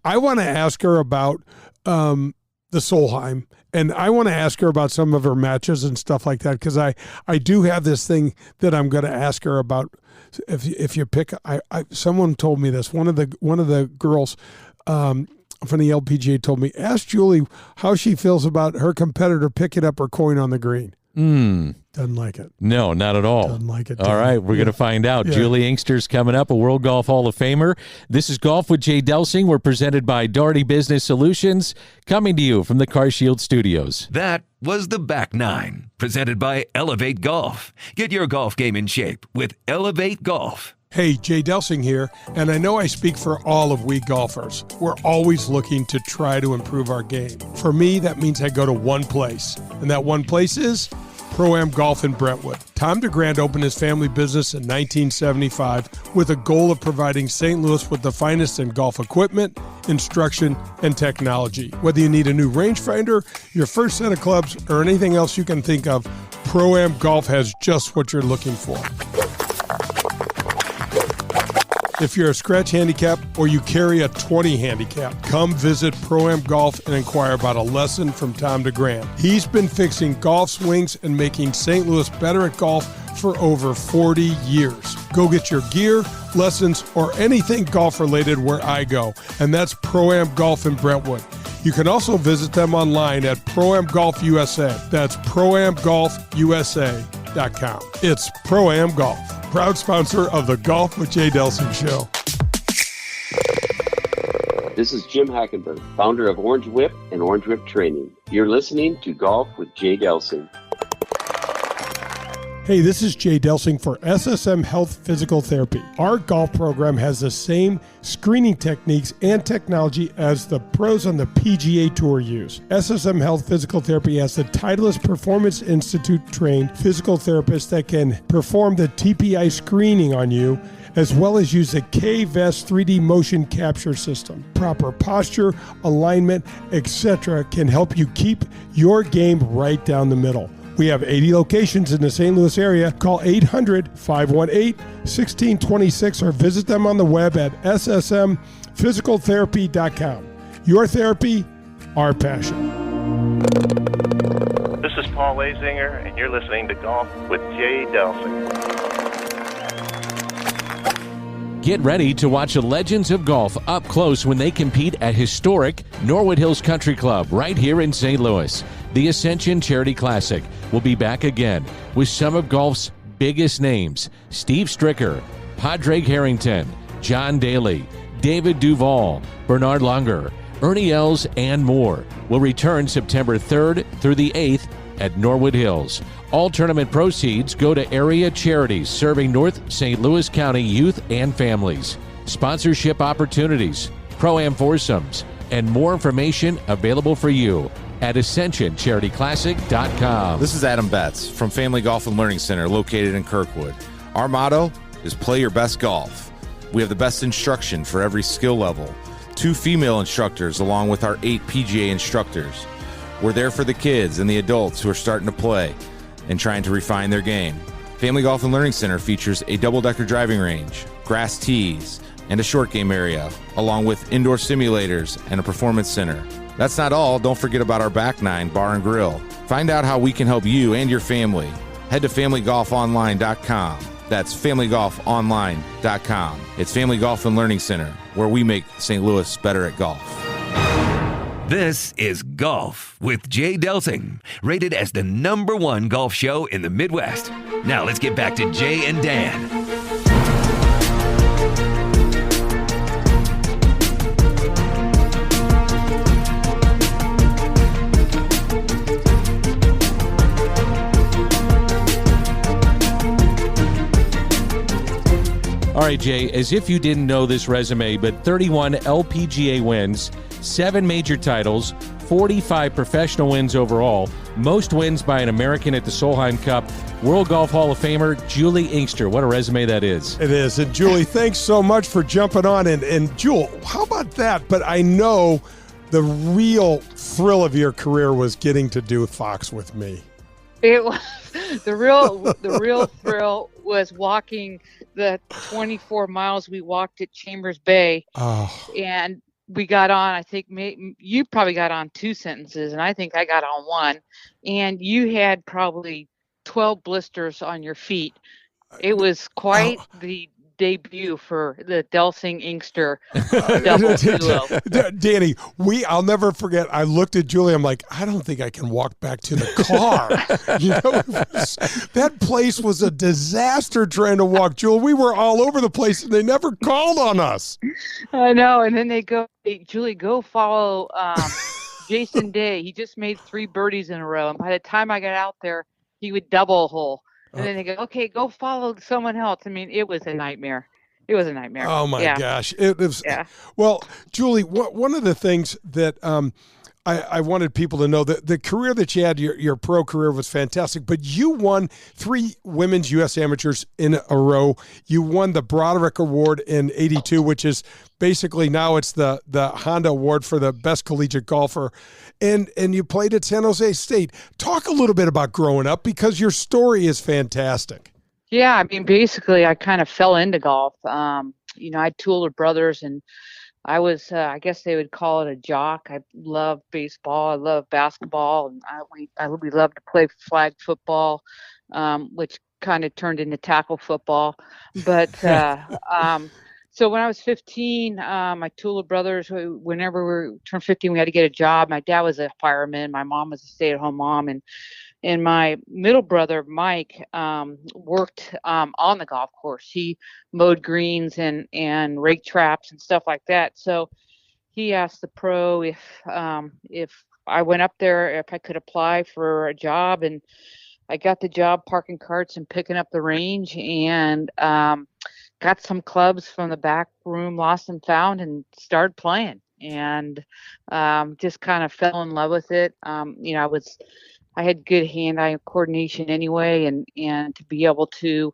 I want to ask her about the the Solheim, and I want to ask her about some of her matches and stuff like that, because I do have this thing that I'm going to ask her about. If you pick, someone told me this. One of the girls from the LPGA told me, ask Julie how she feels about her competitor picking up her coin on the green. Doesn't like it. No, not at all. Doesn't like it. All right, we're going to find out. Yeah. Juli Inkster's coming up, a World Golf Hall of Famer. This is Golf with Jay Delsing. We're presented by Doherty Business Solutions, coming to you from the CarShield Studios. That was the Back Nine, presented by Elevate Golf. Get your golf game in shape with Elevate Golf. Hey, Jay Delsing here, and I know I speak for all of we golfers. We're always looking to try to improve our game. For me, that means I go to one place, and that one place is Pro-Am Golf in Brentwood. Tom DeGrand opened his family business in 1975 with a goal of providing St. Louis with the finest in golf equipment, instruction, and technology. Whether you need a new rangefinder, your first set of clubs, or anything else you can think of, Pro-Am Golf has just what you're looking for. If you're a scratch handicap or you carry a 20 handicap, come visit Pro-Am Golf and inquire about a lesson from Tom DeGrand. He's been fixing golf swings and making St. Louis better at golf for over 40 years. Go get your gear, lessons, or anything golf related where I go, and that's Pro-Am Golf in Brentwood. You can also visit them online at Pro-Am Golf USA. That's ProAmGolfUSA.com. It's Pro-Am Golf, proud sponsor of the Golf with Jay Delsing show. This is Jim Hackenberg, founder of Orange Whip and Orange Whip Training. You're listening to Golf with Jay Delsing. Hey, this is Jay Delsing for SSM Health Physical Therapy. Our golf program has the same screening techniques and technology as the pros on the PGA Tour use. SSM Health Physical Therapy has the Titleist Performance Institute trained physical therapists that can perform the TPI screening on you, as well as use the K-Vest 3D motion capture system. Proper posture, alignment, etc. can help you keep your game right down the middle. We have 80 locations in the St. Louis area. Call 800-518-1626 or visit them on the web at ssmphysicaltherapy.com. Your therapy, our passion. This is Paul Lazinger, and you're listening to Golf with Jay Delsing. Get ready to watch the legends of golf up close when they compete at historic Norwood Hills Country Club right here in St. Louis. The Ascension Charity Classic will be back again with some of golf's biggest names: Steve Stricker, Padraig Harrington, John Daly, David Duval, Bernard Langer, Ernie Els, and more. Will return September 3rd through the 8th at Norwood Hills. All tournament proceeds go to area charities serving North St. Louis County youth and families. Sponsorship opportunities, Pro-Am foursomes, and more information available for you at AscensionCharityClassic.com. This is Adam Betts from Family Golf and Learning Center located in Kirkwood. Our motto is play your best golf. We have the best instruction for every skill level. 2 female instructors along with our 8 PGA instructors. We're there for the kids and the adults who are starting to play and trying to refine their game. Family Golf and Learning Center features a double-decker driving range, grass tees, and a short game area, along with indoor simulators and a performance center. That's not all. Don't forget about our Back Nine Bar and Grill. Find out how we can help you and your family. Head to FamilyGolfOnline.com. That's FamilyGolfOnline.com. It's Family Golf and Learning Center, where we make St. Louis better at golf. This is Golf with Jay Delsing, rated as the #1 golf show in the Midwest. Now let's get back to Jay and Dan. All right, Jay, as if you didn't know this resume, but 31 LPGA wins, 7 major titles, 45 professional wins overall, most wins by an American at the Solheim Cup, World Golf Hall of Famer Juli Inkster. What a resume that is. It is. And Julie, thanks so much for jumping on. And Jewel, how about that? But I know the real thrill of your career was getting to do Fox with me. It was the real thrill was walking the 24 miles we walked at Chambers Bay. Oh. And we got on, I think you probably got on 2 sentences, and I think I got on 1, and you had probably 12 blisters on your feet. It was quite the debut for the Delsing Inkster double duo. Danny, I'll never forget. I looked at Julie. I'm like, I don't think I can walk back to the car. That place was a disaster trying to walk, Julie. We were all over the place, and they never called on us. I know. And then Julie, go follow Jason Day. He just made 3 birdies in a row, and by the time I got out there, he would double hole. And then they go, okay, go follow someone else. I mean, it was a nightmare. It was a nightmare. Oh, my gosh. It was. Yeah. Well, Julie, one of the things that I wanted people to know, that the career that you had, your pro career was fantastic, but you won 3 women's U.S. amateurs in a row. You won the Broderick Award in '82, which is basically now it's the Honda Award for the best collegiate golfer. And you played at San Jose State. Talk a little bit about growing up, because your story is fantastic. Yeah, I mean, basically, I kind of fell into golf. I had 2 older brothers, and I was, I guess they would call it a jock. I love baseball. I love basketball. And we loved to play flag football, which kind of turned into tackle football. But so when I was 15, my 2 older brothers, whenever we turned 15, we had to get a job. My dad was a fireman. My mom was a stay-at-home mom. And my middle brother, Mike, worked on the golf course. He mowed greens and raked traps and stuff like that. So he asked the pro if I went up there, if I could apply for a job. And I got the job parking carts and picking up the range, and got some clubs from the back room, lost and found, and started playing. And just kind of fell in love with it. I had good hand-eye coordination anyway, and to be able to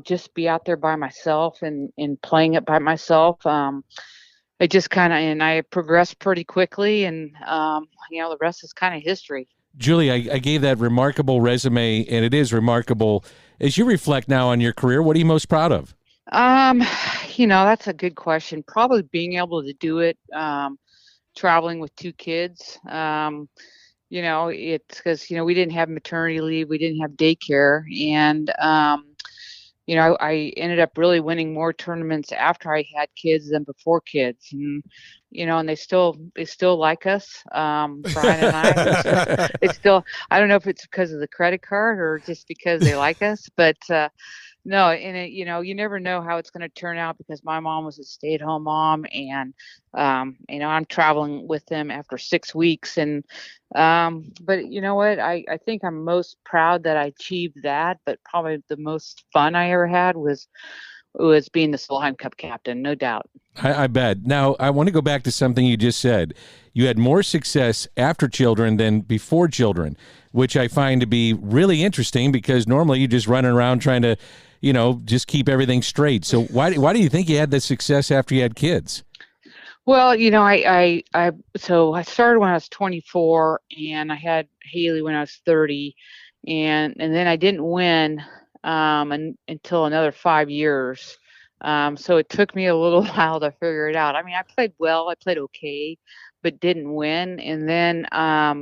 just be out there by myself and playing it by myself, I just and I progressed pretty quickly, and the rest is kind of history. Julie, I gave that remarkable resume, and it is remarkable. As you reflect now on your career, what are you most proud of? That's a good question. Probably being able to do it, traveling with 2 kids. It's because, we didn't have maternity leave. We didn't have daycare. And, I ended up really winning more tournaments after I had kids than before kids. And, and they still like us. Brian and I, I don't know if it's because of the credit card or just because they like us, but, no, and you never know how it's going to turn out, because my mom was a stay-at-home mom, and I'm traveling with them after 6 weeks, and but you know what? I think I'm most proud that I achieved that, but probably the most fun I ever had was being the Solheim Cup captain, no doubt. I bet. Now, I want to go back to something you just said. You had more success after children than before children, which I find to be really interesting, because normally you just running around trying to, just keep everything straight. So why do you think you had the success after you had kids? Well, so I started when I was 24, and I had Haley when I was 30, and then I didn't win until another 5 years. So it took me a little while to figure it out. I mean, I played well, I played okay, but didn't win. And then, I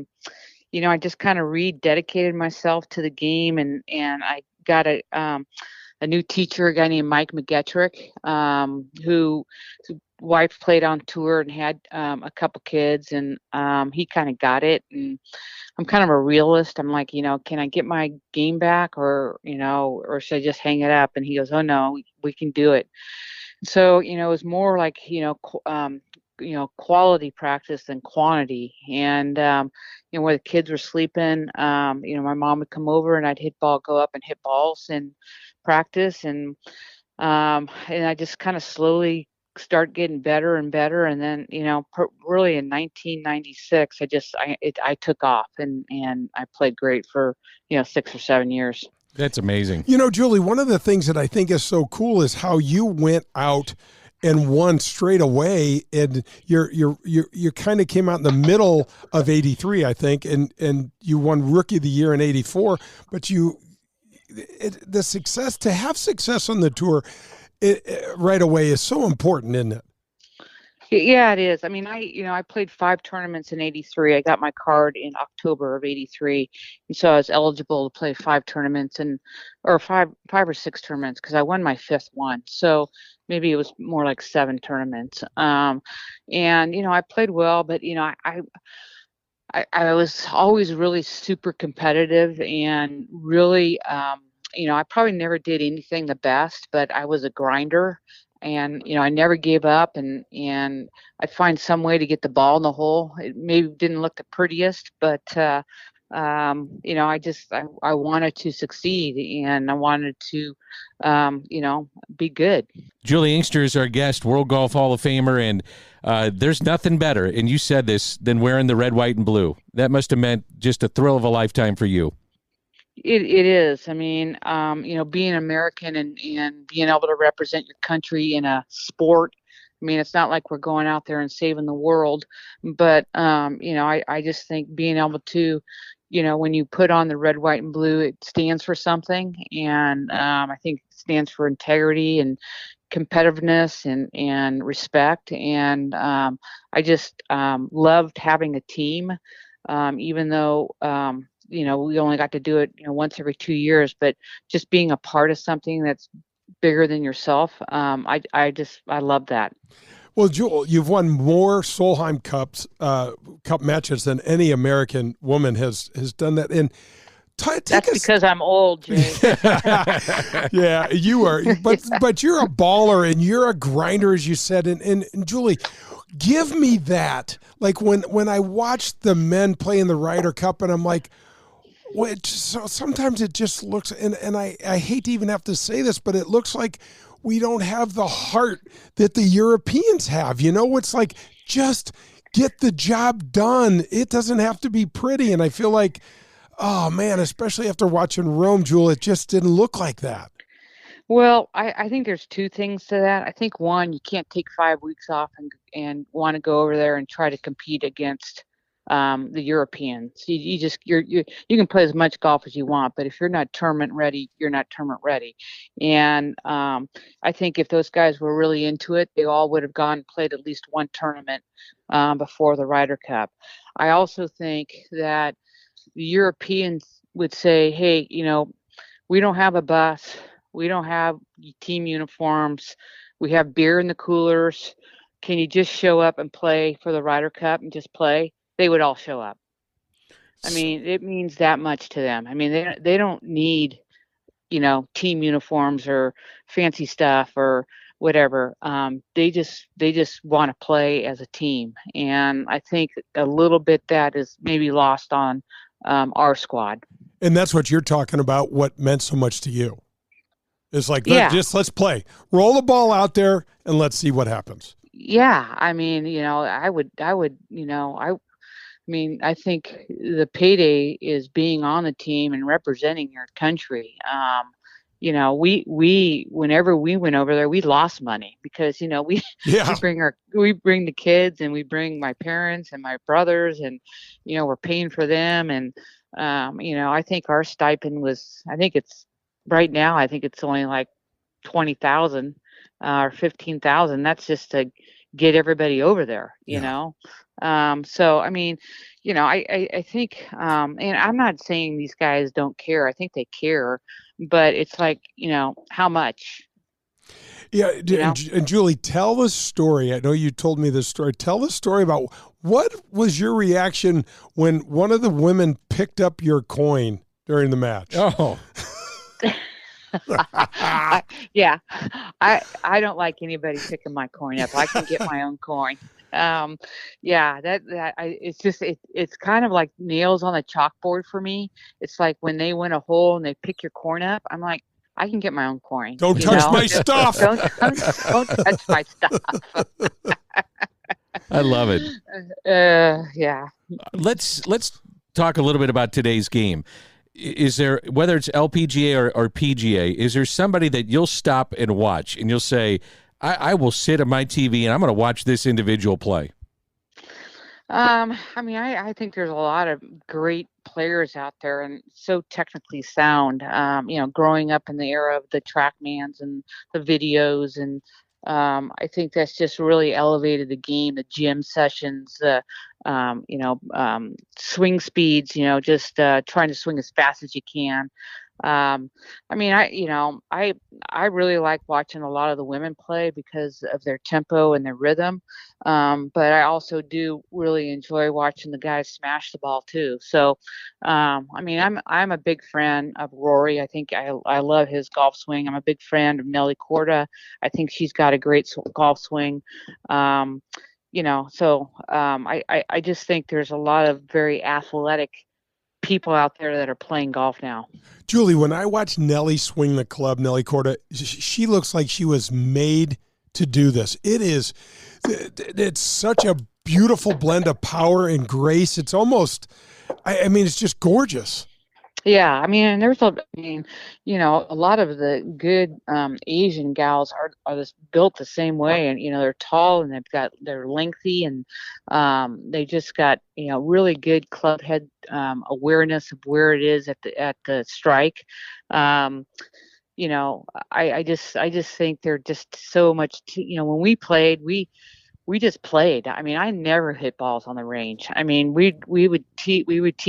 just kind of rededicated myself to the game, and I got a new teacher, a guy named Mike McGetrick, whose wife played on tour and had a couple kids, and he kind of got it. And I'm kind of a realist. I'm like, can I get my game back, or should I just hang it up? And he goes, oh no, we can do it. So, it was more like, quality practice than quantity. And, where the kids were sleeping, my mom would come over, and I'd go up and hit balls and practice. And I just kind of slowly start getting better and better. And then, really in 1996, I took off, and I played great for, 6 or 7 years. That's amazing. Julie, one of the things that I think is so cool is how you went out and won straight away, and you kind of came out in the middle of '83, I think, and you won Rookie of the Year in '84. But the success, to have success on the tour right away, is so important, isn't it? Yeah, it is. I mean, I played 5 tournaments in '83. I got my card in October of '83, and so I was eligible to play 5 tournaments or five or 6 tournaments because I won my 5th one. So maybe it was more like 7 tournaments. And I played well, but I was always really super competitive and really, I probably never did anything the best, but I was a grinder and, I never gave up and I'd find some way to get the ball in the hole. It maybe didn't look the prettiest, but, I wanted to succeed and I wanted to, be good. Juli Inkster is our guest, World Golf Hall of Famer, and there's nothing better, and you said this, than wearing the red, white, and blue. That must have meant just a thrill of a lifetime for you. It is. I mean, being American and being able to represent your country in a sport. I mean, it's not like we're going out there and saving the world, but I just think being able to, when you put on the red, white, and blue, it stands for something, and I think it stands for integrity and competitiveness and respect. And I just loved having a team, even though we only got to do it once every 2 years, but just being a part of something that's bigger than yourself, I love that. Well, Jewel, you've won more Solheim Cup matches than any American woman has done that. And that's because I'm old, Jay. Yeah, you are. But you're a baller and you're a grinder, as you said. And Juli, give me that. Like when I watch the men play in the Ryder Cup, and I'm like, so sometimes it just looks, and I hate to even have to say this, but it looks like we don't have the heart that the Europeans have. It's like, just get the job done. It doesn't have to be pretty. And I feel like, oh man, especially after watching Rome, Jewel, it just didn't look like that. Well, I think there's 2 things to that. I think one, you can't take 5 weeks off and want to go over there and try to compete against the Europeans. You can play as much golf as you want, but if you're not tournament ready, you're not tournament ready. And I think if those guys were really into it, they all would have gone and played at least one tournament before the Ryder Cup. I also think that the Europeans would say, hey, we don't have a bus. We don't have team uniforms. We have beer in the coolers. Can you just show up and play for the Ryder Cup and just play? They would all show up. I mean, it means that much to them. I mean, they don't need, team uniforms or fancy stuff or whatever. They just want to play as a team. And I think a little bit that is maybe lost on our squad. And that's what you're talking about, what meant so much to you. It's like, let's play. Roll the ball out there and let's see what happens. Yeah. I mean, I think the payday is being on the team and representing your country. We whenever we went over there, we lost money because, we bring the kids and we bring my parents and my brothers and, we're paying for them. And, I think our stipend was, right now, I think it's only like 20,000 or 15,000. That's just to get everybody over there, you know? So, I mean, I think, and I'm not saying these guys don't care. I think they care, but it's like, how much? Yeah. And Juli, tell the story. I know you told me this story. Tell the story about what was your reaction when one of the women picked up your coin during the match? Oh, I don't like anybody picking my coin up. I can get my own coin. It's kind of like nails on a chalkboard for me. It's like when they win a hole and they pick your coin up, I'm like, I can get my own coin. Don't touch my stuff. Don't touch my stuff. I love it. Yeah. Let's talk a little bit about today's game. Is there, whether it's LPGA or PGA, is there somebody that you'll stop and watch and you'll say, I will sit at my TV and I'm going to watch this individual play? I think there's a lot of great players out there and so technically sound. Growing up in the era of the TrackMans and the videos and I think that's just really elevated the game, the gym sessions, swing speeds, just trying to swing as fast as you can. I mean, I really like watching a lot of the women play because of their tempo and their rhythm. But I also do really enjoy watching the guys smash the ball too. So, I mean, I'm a big fan of Rory. I think I love his golf swing. I'm a big fan of Nelly Korda. I think she's got a great golf swing. I just think there's a lot of very athletic people out there that are playing golf now. Julie, when I watch Nelly swing the club, Nelly Korda, she looks like she was made to do this. It's such a beautiful blend of power and grace. It's almost, I mean, it's just gorgeous. Yeah, I mean, a lot of the good Asian gals are built the same way, and they're tall and they're lengthy, and they just got really good club head awareness of where it is at the strike. I just think they're just so much. When we played, we just played. I mean, I never hit balls on the range. I mean, we would tee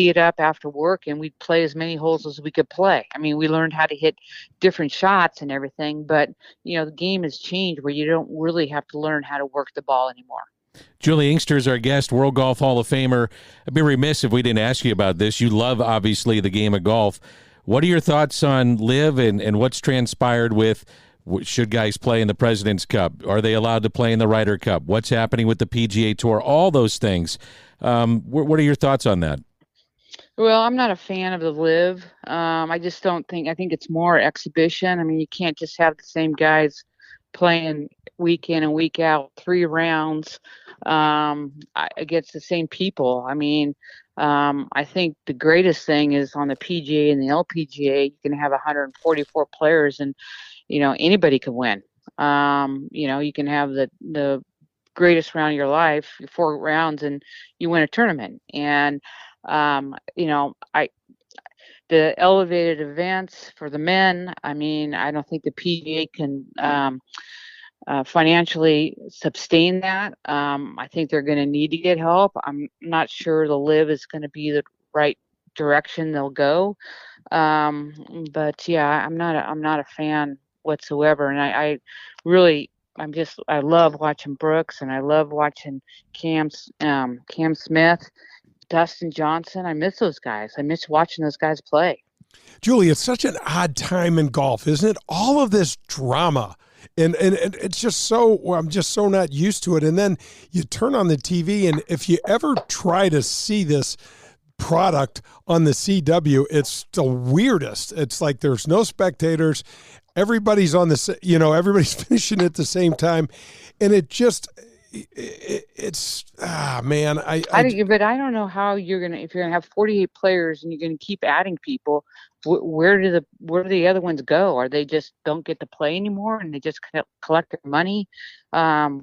it up after work and we'd play as many holes as we could play. I mean, we learned how to hit different shots and everything, but the game has changed where you don't really have to learn how to work the ball anymore. Juli Inkster is our guest, World Golf Hall of Famer. I'd be remiss if we didn't ask you about this. You love, obviously, the game of golf. What are your thoughts on LIV and what's transpired with should guys play in the President's Cup? Are they allowed to play in the Ryder Cup? What's happening with the PGA Tour? All those things. What are your thoughts on that? Well, I'm not a fan of the LIV. I just don't think. I think it's more exhibition. I mean, you can't just have the same guys playing week in and week out, 3 rounds against the same people. I mean, I think the greatest thing is on the PGA and the LPGA, you can have 144 players and anybody could win. You can have the greatest round of your life, 4 rounds, and you win a tournament. And the elevated events for the men, I mean, I don't think the PGA can financially sustain that. I think they're going to need to get help. I'm not sure the LIV is going to be the right direction they'll go. But yeah, I'm not a fan whatsoever. And I love watching Brooks, and I love watching Cam Smith, Dustin Johnson. I miss those guys. I miss watching those guys play. Julie, it's such an odd time in golf, isn't it? All of this drama. And it's just I'm just so not used to it. And then you turn on the TV, and if you ever try to see this product on the CW, it's the weirdest. It's like there's no spectators. Everybody's everybody's finishing at the same time. And man. But I don't know how if you're going to have 48 players and you're going to keep adding people, where do the other ones go? Are they just don't get to play anymore and they just collect their money? I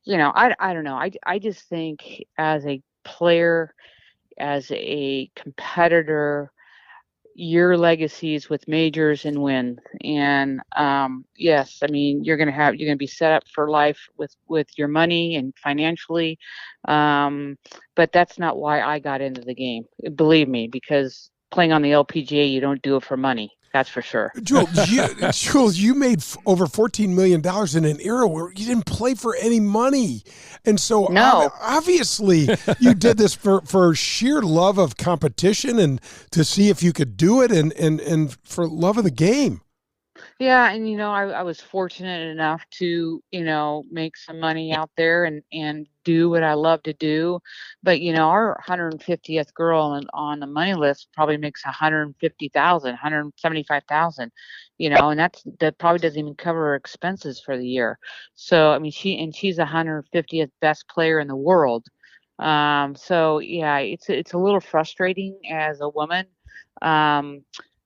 don't know. I just think as a player, as a competitor, your legacies with majors and wins. And yes, I mean, you're going to be set up for life with your money and financially. But that's not why I got into the game. Believe me, because playing on the LPGA, you don't do it for money. That's for sure. Jules, you made over $14 million in an era where you didn't play for any money. And so obviously you did this for sheer love of competition and to see if you could do it and for love of the game. Yeah, and I was fortunate enough to make some money out there and do what I love to do, but our 150th girl on the money list probably makes 150,000, 175,000, and that probably doesn't even cover her expenses for the year. So I mean, she's 150th best player in the world. So yeah, it's a little frustrating as a woman.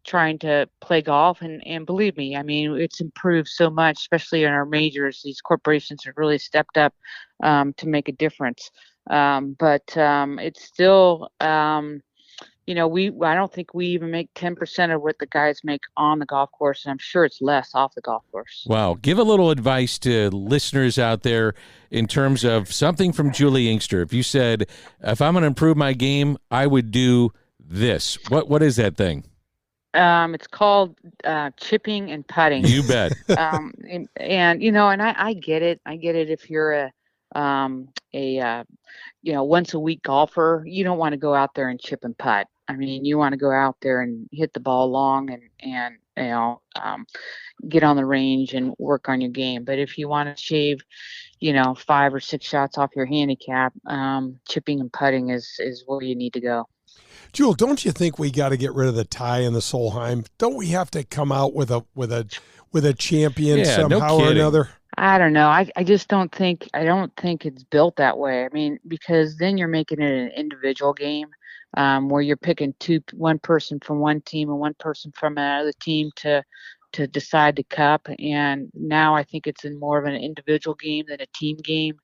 Trying to play golf and believe me, I mean, it's improved so much, especially in our majors. These corporations have really stepped up to make a difference. But it's still I don't think we even make 10% of what the guys make on the golf course, and I'm sure it's less off the golf course. Wow. Give a little advice to listeners out there in terms of something from Juli Inkster. If you said, if I'm going to improve my game, I would do this. What is that thing? It's called chipping and putting. You bet. And I get it. I get it. If you're a once a week golfer, you don't want to go out there and chip and putt. I mean, you want to go out there and hit the ball long and get on the range and work on your game. But if you want to shave, 5 or 6 shots off your handicap, chipping and putting is where you need to go. Jewel, don't you think we got to get rid of the tie and the Solheim? Don't we have to come out with a champion somehow or another? I don't know. I just don't think it's built that way. I mean, because then you're making it an individual game, where you're picking one person from one team and one person from another team to decide the cup. And now I think it's in more of an individual game than a team game.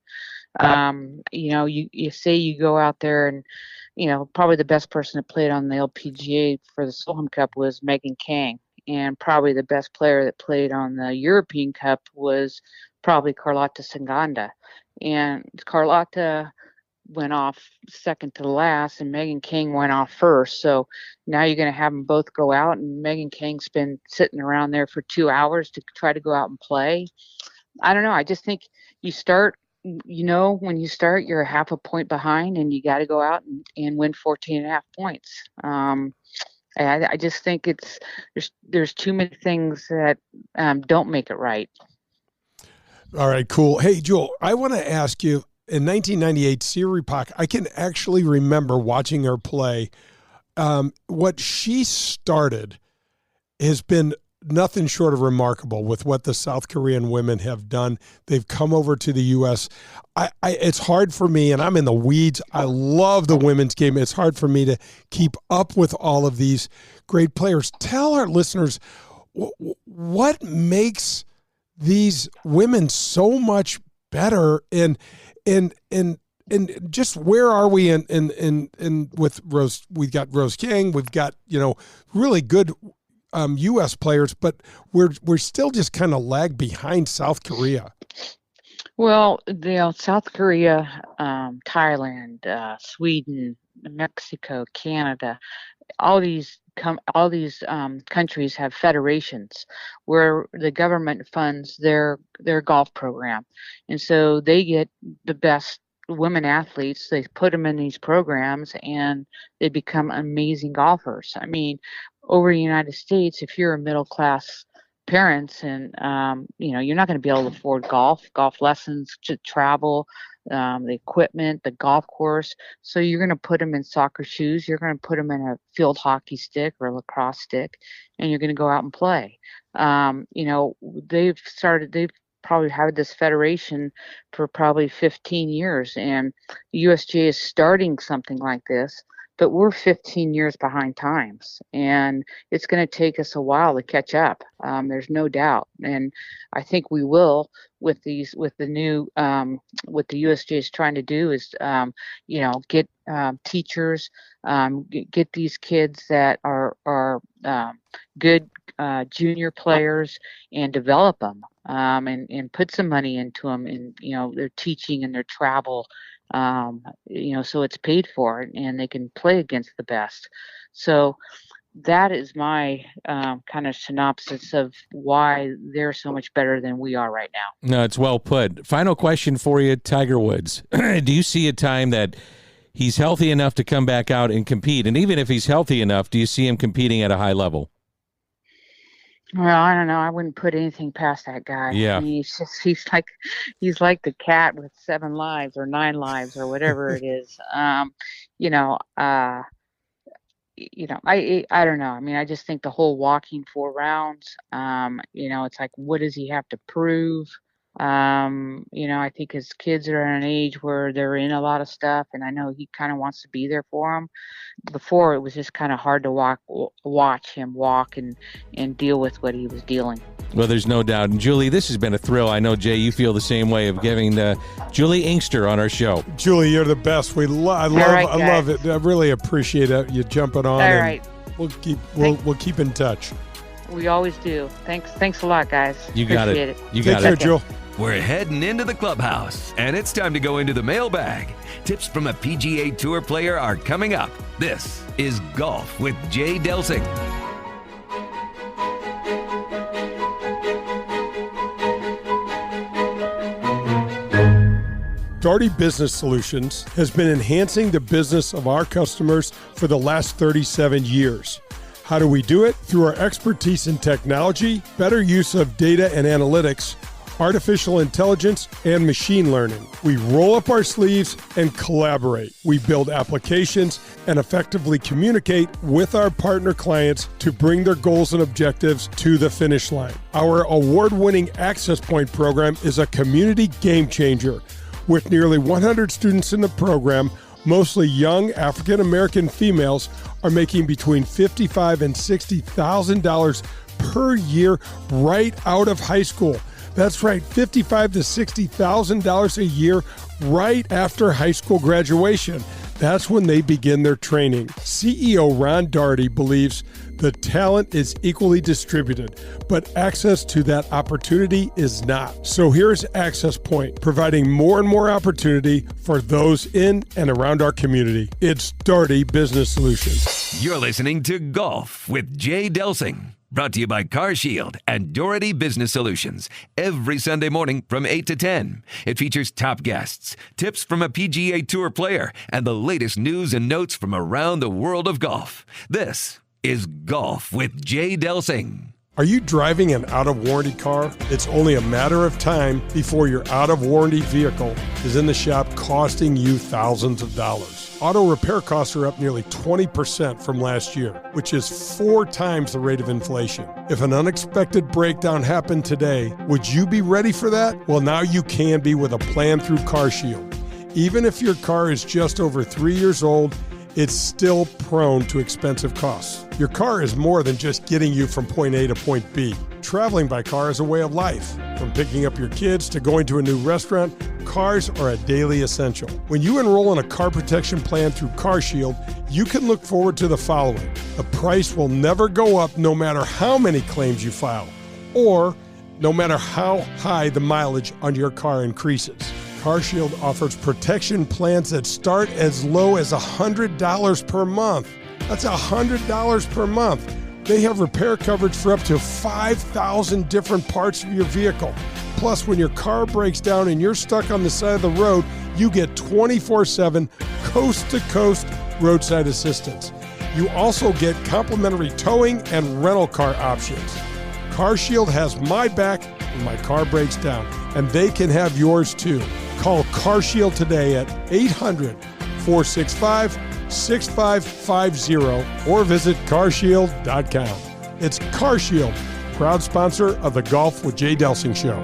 You say you go out there and, probably the best person that played on the LPGA for the Solheim Cup was Megan Kang. And probably the best player that played on the European Cup was probably Carlota Sanganda. And Carlota went off second to last, and Megan King went off first. So now you're going to have them both go out, and Megan King's been sitting around there for 2 hours to try to go out and play. I don't know. I just think you start, when you start, you're a half a point behind, and you got to go out and win 14.5 points. I just think there's too many things that don't make it right. All right, cool. Hey, Jewel, I want to ask you, in 1998, Siri Pak, I can actually remember watching her play. What she started has been nothing short of remarkable with what the South Korean women have done. They've come over to the U.S. It's hard for me, and I'm in the weeds. I love the women's game. It's hard for me to keep up with all of these great players. Tell our listeners what makes these women so much better, and just where are we in with Rose? We've got Rose King. We've got really good U.S. players, but we're still just kind of lag behind South Korea. Well, South Korea, Thailand, Sweden, Mexico, Canada, all these countries have federations where the government funds their golf program, and so they get the best women athletes. They put them in these programs, and they become amazing golfers. I mean, over the United States, if you're a middle class parents and you're not going to be able to afford golf lessons, to travel, the equipment, the golf course. So you're going to put them in soccer shoes. You're going to put them in a field hockey stick or a lacrosse stick, and you're going to go out and play. They've probably had this federation for probably 15 years, and the USGA is starting something like this. But we're 15 years behind times, and it's going to take us a while to catch up. There's no doubt, and I think we will with the new what the USGA is trying to do is get teachers, get these kids that are good junior players and develop them, and put some money into them, and their teaching and their travel. So it's paid for and they can play against the best. So that is my kind of synopsis of why they're so much better than we are right now. No, it's well put. Final question for you, Tiger Woods. Do you see a time that he's healthy enough to come back out and compete? And even if he's healthy enough, do you see him competing at a high level? Well, I don't know. I wouldn't put anything past that guy. Yeah. I mean, he's like the cat with 7 lives or 9 lives or whatever it is. I don't know. I mean, I just think the whole walking 4 rounds, it's like, what does he have to prove? I think his kids are at an age where they're in a lot of stuff, and I know he kind of wants to be there for them. Before, it was just kind of hard to watch him walk and deal with what he was dealing. Well, there's no doubt. And Julie, this has been a thrill. I know, Jay, you feel the same way of giving Juli Inkster on our show. Julie, you're the best. I love it. I really appreciate you jumping on. All right. We'll keep in touch. We always do. Thanks a lot, guys. You got it. You got it. Take care, Jewel. We're heading into the clubhouse, and it's time to go into the mailbag. Tips from a PGA Tour player are coming up. This is Golf with Jay Delsing. Daugherty Business Solutions has been enhancing the business of our customers for the last 37 years. How do we do it? Through our expertise in technology, better use of data and analytics, artificial intelligence, and machine learning. We roll up our sleeves and collaborate. We build applications and effectively communicate with our partner clients to bring their goals and objectives to the finish line. Our award-winning Access Point program is a community game changer. With nearly 100 students in the program, mostly young African-American females are making between $55,000 and $60,000 per year right out of high school. That's right, $55,000 to $60,000 a year right after high school graduation. That's when they begin their training. CEO Ron Daugherty believes the talent is equally distributed, but access to that opportunity is not. So here's Access Point, providing more and more opportunity for those in and around our community. It's Daugherty Business Solutions. You're listening to Golf with Jay Delsing. Brought to you by CarShield and Daugherty Business Solutions. Every Sunday morning from 8 to 10. It features top guests, tips from a PGA Tour player, and the latest news and notes from around the world of golf. This is Golf with Jay Delsing. Are you driving an out-of-warranty car? It's only a matter of time before your out-of-warranty vehicle is in the shop costing you thousands of dollars. Auto repair costs are up nearly 20% from last year, which is 4 times the rate of inflation. If an unexpected breakdown happened today, would you be ready for that? Well, now you can be with a plan through CarShield. Even if your car is just over 3 years old, it's still prone to expensive costs. Your car is more than just getting you from point A to point B. Traveling by car is a way of life. From picking up your kids to going to a new restaurant, cars are a daily essential. When you enroll in a car protection plan through CarShield, you can look forward to the following. The price will never go up no matter how many claims you file, or no matter how high the mileage on your car increases. CarShield offers protection plans that start as low as $100 per month. That's $100 per month. They have repair coverage for up to 5,000 different parts of your vehicle. Plus, when your car breaks down and you're stuck on the side of the road, you get 24/7 coast-to-coast roadside assistance. You also get complimentary towing and rental car options. CarShield has my back when my car breaks down, and they can have yours too. Call CarShield today at 800-465-6550 or visit carshield.com. It's CarShield, proud sponsor of the Golf with Jay Delsing show.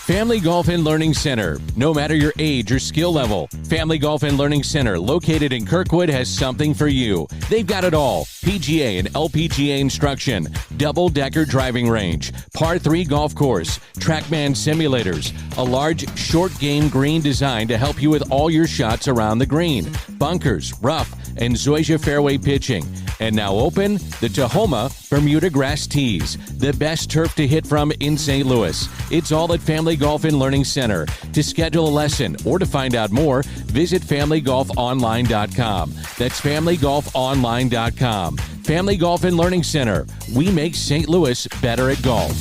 Family Golf and Learning Center. No matter your age or skill level, Family Golf and Learning Center, located in Kirkwood, has something for you. They've got it all. PGA and LPGA instruction, double-decker driving range, par 3 golf course, TrackMan simulators, a large short game green design to help you with all your shots around the green, bunkers, rough, and Zoysia fairway pitching. And now open, the Tahoma Bermuda Grass Tees, the best turf to hit from in St. Louis. It's all at Family Golf and Learning Center. To schedule a lesson or to find out more, visit FamilyGolfOnline.com. That's FamilyGolfOnline.com. Family Golf and Learning Center. We make St. Louis better at golf.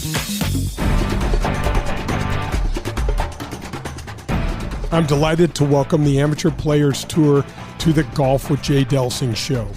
I'm delighted to welcome the Amateur Players Tour to the Golf with Jay Delsing show.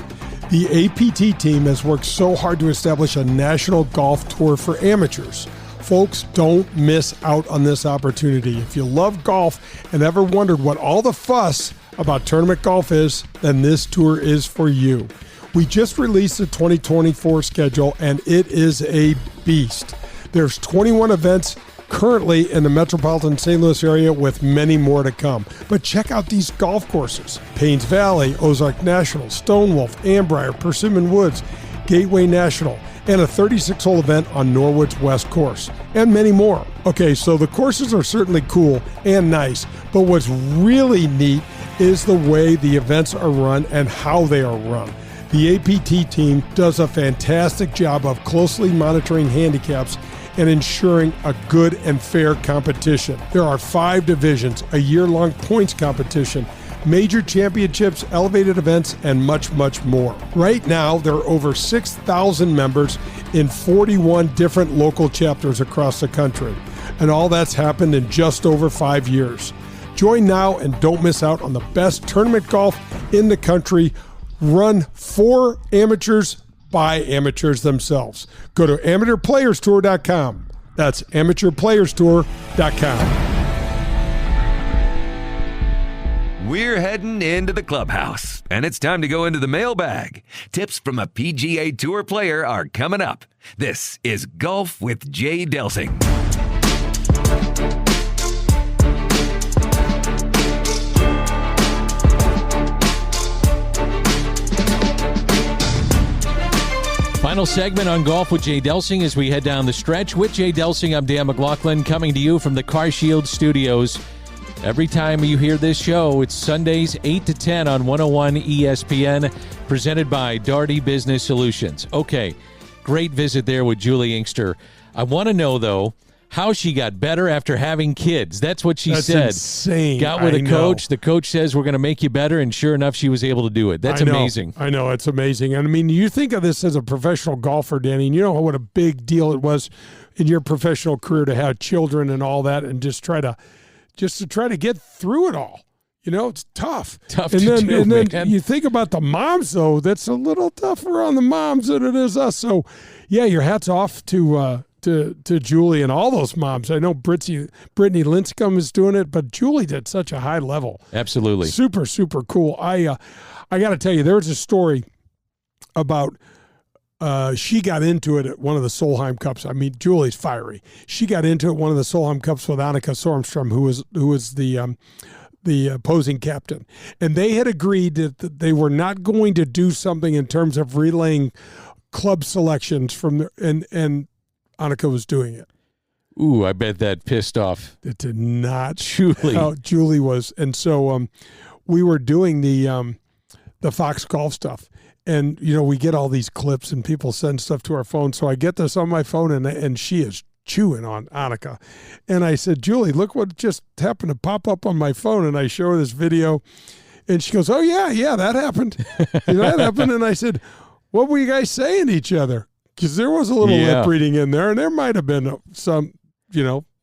The APT team has worked so hard to establish a national golf tour for amateurs. Folks, don't miss out on this opportunity. If you love golf and ever wondered what all the fuss about tournament golf is, then this tour is for you. We just released the 2024 schedule, and it is a beast. There's 21 events currently in the metropolitan St. Louis area, with many more to come. But check out these golf courses: Paynes Valley, Ozark National, Stonewolf, Ambrier, Persimmon Woods. Gateway National, and a 36-hole event on Norwood's West Course, and many more. Okay, so the courses are certainly cool and nice, but what's really neat is the way the events are run and how they are run. The APT team does a fantastic job of closely monitoring handicaps and ensuring a good and fair competition. There are 5 divisions, a year-long points competition, major championships, elevated events, and much, much more. Right now, there are over 6,000 members in 41 different local chapters across the country, and all that's happened in just over 5 years. Join now and don't miss out on the best tournament golf in the country, run for amateurs by amateurs themselves. Go to amateurplayerstour.com. That's amateurplayerstour.com. We're heading into the clubhouse, and it's time to go into the mailbag. Tips from a PGA Tour player are coming up. This is Golf with Jay Delsing. Final segment on Golf with Jay Delsing as we head down the stretch. With Jay Delsing, I'm Dan McLaughlin, coming to you from the Car Shield Studios. Every time you hear this show, it's Sundays 8 to 10 on 101 ESPN, presented by Daugherty Business Solutions. Okay, great visit there with Juli Inkster. I want to know, though, how she got better after having kids. That's what she said. That's insane. Got with a coach. The coach says, we're going to make you better, and sure enough, she was able to do it. That's amazing. I know, it's amazing. And I mean, you think of this as a professional golfer, Danny, and you know what a big deal it was in your professional career to have children and all that, and just to try to get through it all. You know, it's tough. And then you think about the moms, though. That's a little tougher on the moms than it is us. So, yeah, your hat's off to Juli and all those moms. I know Brittany Lincecum is doing it, but Juli did such a high level. Absolutely. Super, super cool. I got to tell you, there's a story about she got into it at one of the Solheim Cups. I mean, Juli's fiery. She got into it at one of the Solheim Cups with Annika Sormstrom, who was the opposing captain. And they had agreed that they were not going to do something in terms of relaying club selections from the, and Annika was doing it. Ooh, I bet that pissed off. It did not. Juli was. And so we were doing the Fox Golf stuff. And, you know, we get all these clips and people send stuff to our phone. So I get this on my phone and she is chewing on Annika. And I said, Juli, look what just happened to pop up on my phone. And I show her this video. And she goes, oh, yeah, that happened. That happened. And I said, what were you guys saying to each other? Because there was a little lip reading in there, and there might have been some,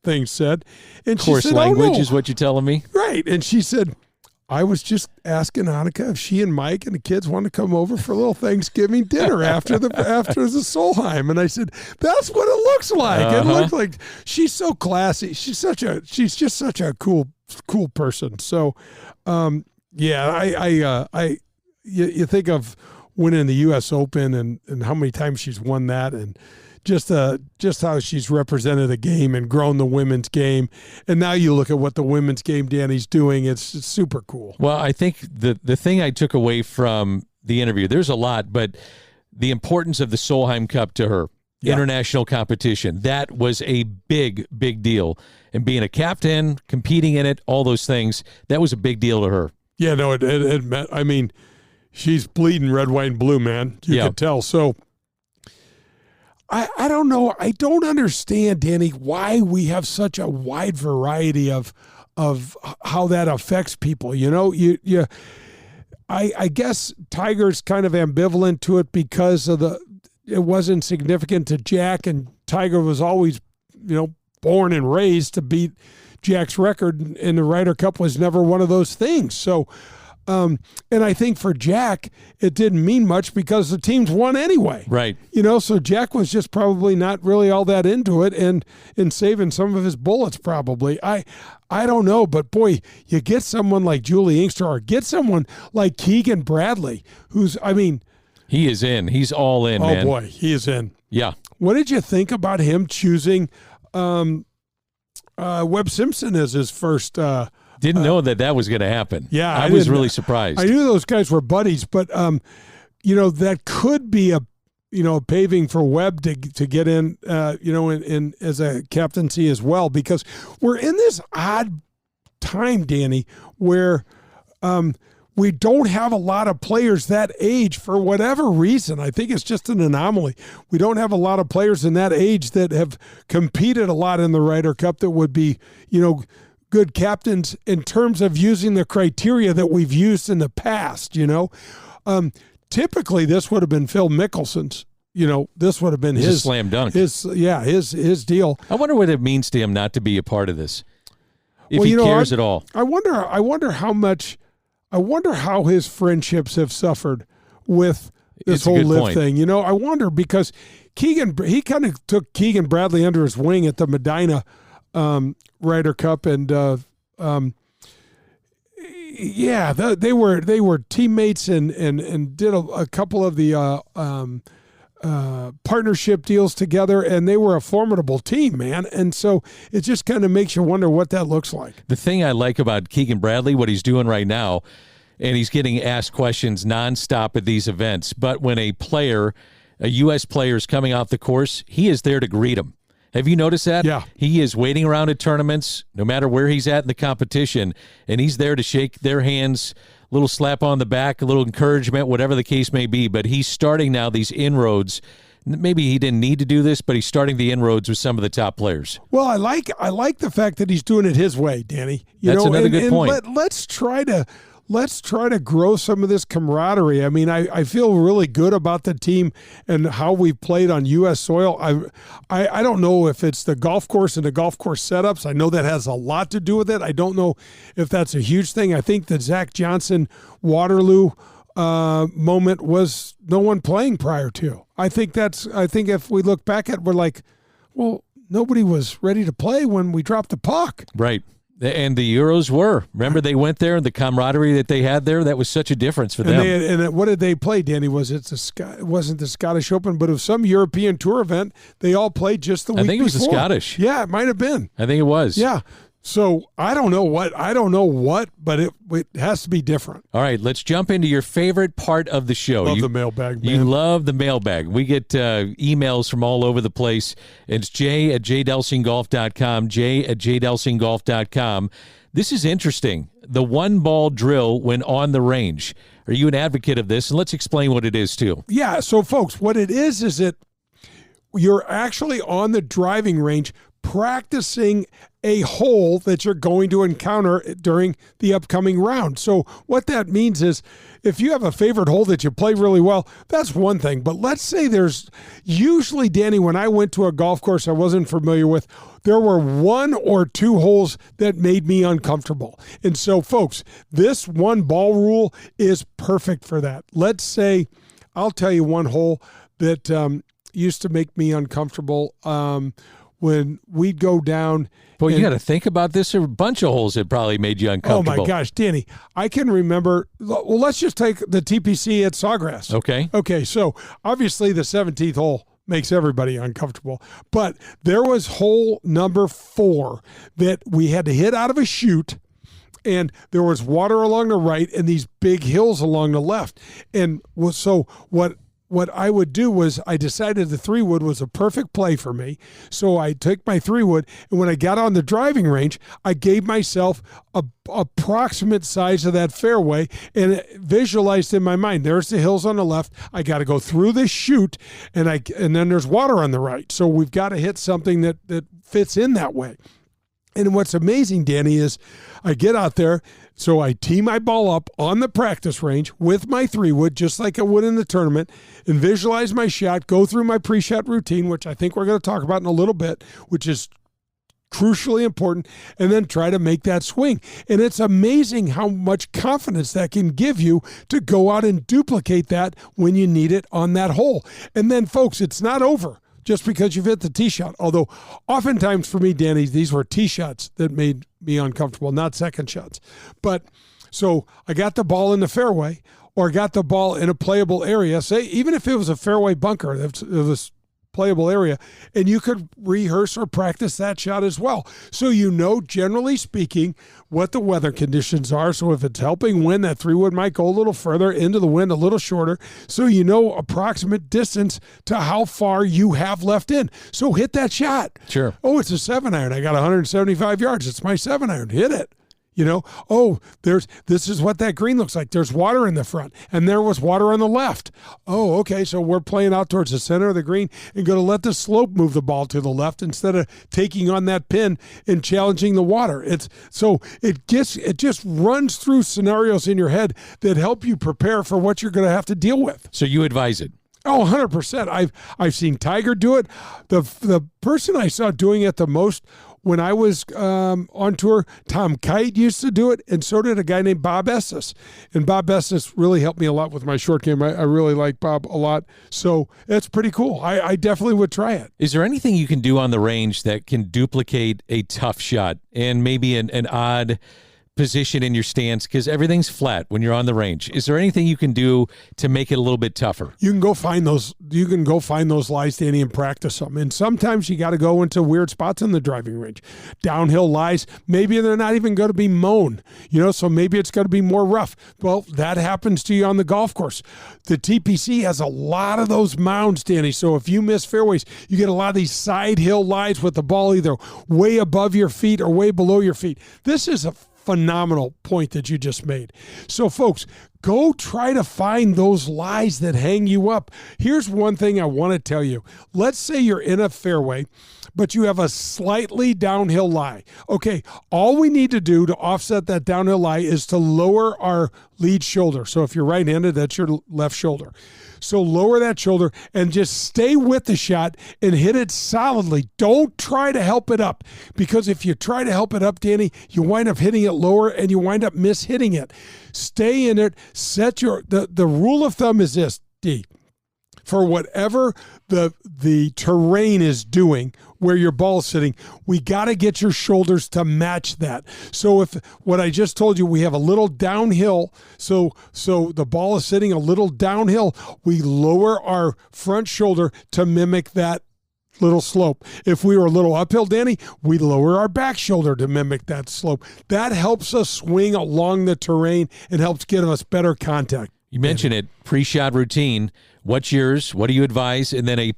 things said. And she said, language is what you're telling me? Right. And she said, I was just asking Annika if she and Mike and the kids want to come over for a little Thanksgiving dinner after the Solheim. And I said, that's what it looks like. It looks like she's so classy. She's just such a cool person. So, you think of winning the U.S. Open and how many times she's won that, and just how she's represented the game and grown the women's game. And now you look at what the women's game Danny's doing. It's super cool. Well, I think the thing I took away from the interview, there's a lot, but the importance of the Solheim Cup to her, international competition, that was a big, big deal. And being a captain, competing in it, all those things, that was a big deal to her. Yeah, no, it meant, I mean, she's bleeding red, white, and blue, man. You can tell. So I don't know. I don't understand, Danny, why we have such a wide variety of how that affects people. I guess Tiger's kind of ambivalent to it because of it wasn't significant to Jack, and Tiger was always, born and raised to beat Jack's record, and the Ryder Cup was never one of those things. So, and I think for Jack, it didn't mean much because the teams won anyway. Right. So Jack was just probably not really all that into it and saving some of his bullets probably. I don't know, but boy, you get someone like Juli Inkster or get someone like Keegan Bradley, he is in. He's all in, man. Oh, boy, he is in. Yeah. What did you think about him choosing Webb Simpson as his first Didn't know that was going to happen. Yeah, I was really surprised. I knew those guys were buddies, but that could be paving for Webb to get in, in as a captaincy as well, because we're in this odd time, Danny, where we don't have a lot of players that age for whatever reason. I think it's just an anomaly. We don't have a lot of players in that age that have competed a lot in the Ryder Cup that would be, good captains in terms of using the criteria that we've used in the past, Typically, this would have been Phil Mickelson's. This would have been his slam dunk. His deal. I wonder what it means to him not to be a part of this, if he cares at all. I wonder how much. I wonder how his friendships have suffered with this whole live thing. I wonder, because he kind of took Keegan Bradley under his wing at the Medina Ryder Cup, and they were teammates and did a couple of the partnership deals together, and they were a formidable team, man. And so it just kind of makes you wonder what that looks like. The thing I like about Keegan Bradley, what he's doing right now, and he's getting asked questions nonstop at these events, but when a U.S. player is coming off the course, he is there to greet him. Have you noticed that? Yeah. He is waiting around at tournaments, no matter where he's at in the competition, and he's there to shake their hands, a little slap on the back, a little encouragement, whatever the case may be. But he's starting now these inroads. Maybe he didn't need to do this, but he's starting the inroads with some of the top players. Well, I like the fact that he's doing it his way, Danny. That's another good point. Let's try to grow some of this camaraderie. I mean, I feel really good about the team and how we've played on U.S. soil. I don't know if it's the golf course and the golf course setups. I know that has a lot to do with it. I don't know if that's a huge thing. I think the Zach Johnson Waterloo moment was no one playing prior to. I think if we look back at it, we're like, well, nobody was ready to play when we dropped the puck. Right. And the Euros were. Remember, they went there, and the camaraderie that they had there, that was such a difference for them. And what did they play, Danny? It wasn't the Scottish Open, but it was some European Tour event. They all played just the week before. I think it was the Scottish. Yeah, it might have been. I think it was. Yeah. So I don't know what, but it has to be different. All right, let's jump into your favorite part of the show. Love the mailbag, man. You love the mailbag. We get emails from all over the place. It's jay@jdelsinggolf.com, jay@jdelsinggolf.com. This is interesting. The one-ball drill when on the range. Are you an advocate of this? And let's explain what it is, too. Yeah, so, folks, what it is that you're actually on the driving range practicing a hole that you're going to encounter during the upcoming round. So what that means is if you have a favorite hole that you play really well, that's one thing. But let's say there's usually, Danny, when I went to a golf course I wasn't familiar with, there were one or two holes that made me uncomfortable. And so, folks, this one ball rule is perfect for that. Let's say, I'll tell you one hole that used to make me uncomfortable when we'd go down. Boy, you got to think about this. There were a bunch of holes that probably made you uncomfortable. Oh, my gosh, Danny. I can remember. Well, let's just take the TPC at Sawgrass. Okay, so obviously the 17th hole makes everybody uncomfortable. But there was hole number 4 that we had to hit out of a chute, and there was water along the right and these big hills along the left. And so what I would do was I decided the 3-wood was a perfect play for me. So I took my 3-wood, and when I got on the driving range, I gave myself a approximate size of that fairway and visualized in my mind, there's the hills on the left. I got to go through this chute, and then there's water on the right. So we've got to hit something that fits in that way. And what's amazing, Danny, is I get out there, so I tee my ball up on the practice range with my 3-wood, just like I would in the tournament, and visualize my shot, go through my pre-shot routine, which I think we're going to talk about in a little bit, which is crucially important, and then try to make that swing. And it's amazing how much confidence that can give you to go out and duplicate that when you need it on that hole. And then, folks, it's not over just because you've hit the tee shot. Although oftentimes for me, Danny, these were tee shots that made me uncomfortable, not second shots. But so I got the ball in the fairway, or got the ball in a playable area. Say, even if it was a fairway bunker, it was playable area, and you could rehearse or practice that shot as well. So generally speaking, what the weather conditions are. So if it's helping wind, that 3-wood might go a little further into the wind, a little shorter, so approximate distance to how far you have left in. So hit that shot. Sure. Oh, it's a 7-iron. I got 175 yards. It's my 7-iron. Hit it. This is what that green looks like. There's water in the front, and there was water on the left. Oh, okay, so we're playing out towards the center of the green and going to let the slope move the ball to the left instead of taking on that pin and challenging the water. It just runs through scenarios in your head that help you prepare for what you're going to have to deal with. So you advise it? Oh, 100%. I've seen Tiger do it. The person I saw doing it the most when I was on tour, Tom Kite used to do it, and so did a guy named Bob Estes. And Bob Estes really helped me a lot with my short game. I really like Bob a lot. So that's pretty cool. I definitely would try it. Is there anything you can do on the range that can duplicate a tough shot and maybe an odd position in your stance, because everything's flat when you're on the range? Is there anything you can do to make it a little bit tougher? You can go find those. You can go find those lies, Danny, and practice them. And sometimes you got to go into weird spots in the driving range. Downhill lies, maybe they're not even going to be mown. So maybe it's going to be more rough. Well, that happens to you on the golf course. The TPC has a lot of those mounds, Danny. So if you miss fairways, you get a lot of these side hill lies with the ball either way above your feet or way below your feet. This is a phenomenal point that you just made. So folks, go try to find those lies that hang you up. Here's one thing I want to tell you. Let's say you're in a fairway, but you have a slightly downhill lie. Okay, all we need to do to offset that downhill lie is to lower our lead shoulder. So if you're right-handed, that's your left shoulder. So lower that shoulder and just stay with the shot and hit it solidly. Don't try to help it up, because if you try to help it up, Danny, you wind up hitting it lower and you wind up mishitting it. Stay in it. Set the rule of thumb is this, D. For whatever the terrain is doing, where your ball is sitting, we got to get your shoulders to match that. So if what I just told you, we have a little downhill, so the ball is sitting a little downhill, we lower our front shoulder to mimic that little slope. If we were a little uphill, Danny, we lower our back shoulder to mimic that slope. That helps us swing along the terrain and helps get us better contact. You mentioned it, pre-shot routine. What's yours? What do you advise? And then a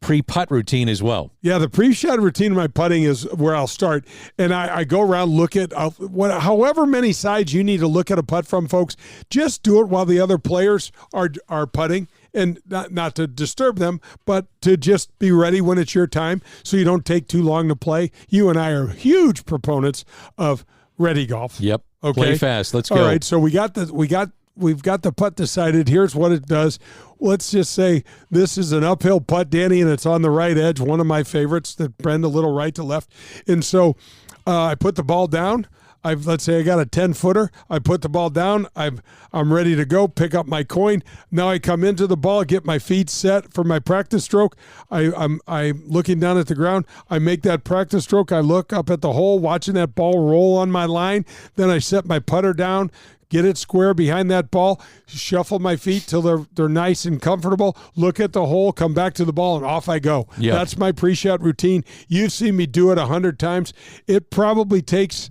pre-putt routine as well. Yeah, the pre-shot routine of my putting is where I'll start. And I go around, look at however many sides you need to look at a putt from, folks. Just do it while the other players are putting. And not to disturb them, but to just be ready when it's your time so you don't take too long to play. You and I are huge proponents of ready golf. Yep. Okay. Play fast. Let's go. All right. So we've got the putt decided. Here's what it does. Let's just say this is an uphill putt, Danny, and it's on the right edge, one of my favorites that bend a little right to left. And so I put the ball down. Let's say I got a 10-footer. I put the ball down. I'm ready to go, pick up my coin. Now I come into the ball, get my feet set for my practice stroke. I'm looking down at the ground. I make that practice stroke. I look up at the hole, watching that ball roll on my line. Then I set my putter down, get it square behind that ball, shuffle my feet till they're nice and comfortable, look at the hole, come back to the ball, and off I go. Yep. That's my pre-shot routine. You've seen me do it 100 times. It probably takes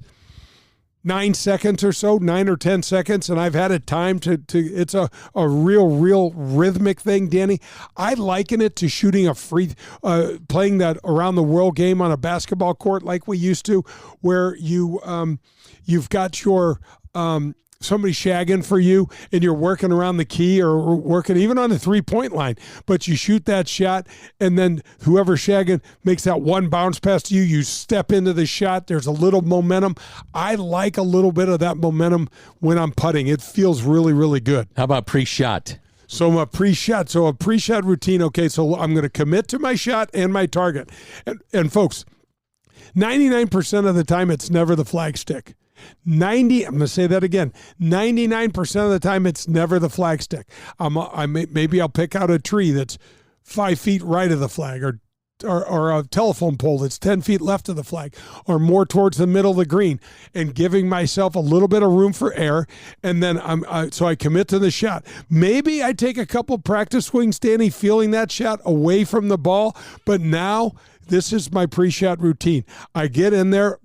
9 seconds or so, 9 or 10 seconds, and I've had it timed to it's a real rhythmic thing, Danny. I liken it to shooting a playing that around the world game on a basketball court like we used to, where you've got your somebody shagging for you and you're working around the key or working even on the 3-point line, but you shoot that shot and then whoever's shagging makes that one bounce pass to you, you step into the shot, there's a little momentum. I like a little bit of that momentum when I'm putting. It feels really, really good. How about pre-shot? So a pre-shot routine, okay, so I'm going to commit to my shot and my target. And folks, 99% of the time it's never the flag stick. I'm going to say that again. 99% of the time, it's never the flag stick. Maybe I'll pick out a tree that's 5 feet right of the flag or or a telephone pole that's 10 feet left of the flag, or more towards the middle of the green, and giving myself a little bit of room for error. And then so I commit to the shot. Maybe I take a couple practice swings, Danny, feeling that shot away from the ball. But now this is my pre-shot routine. I get in there.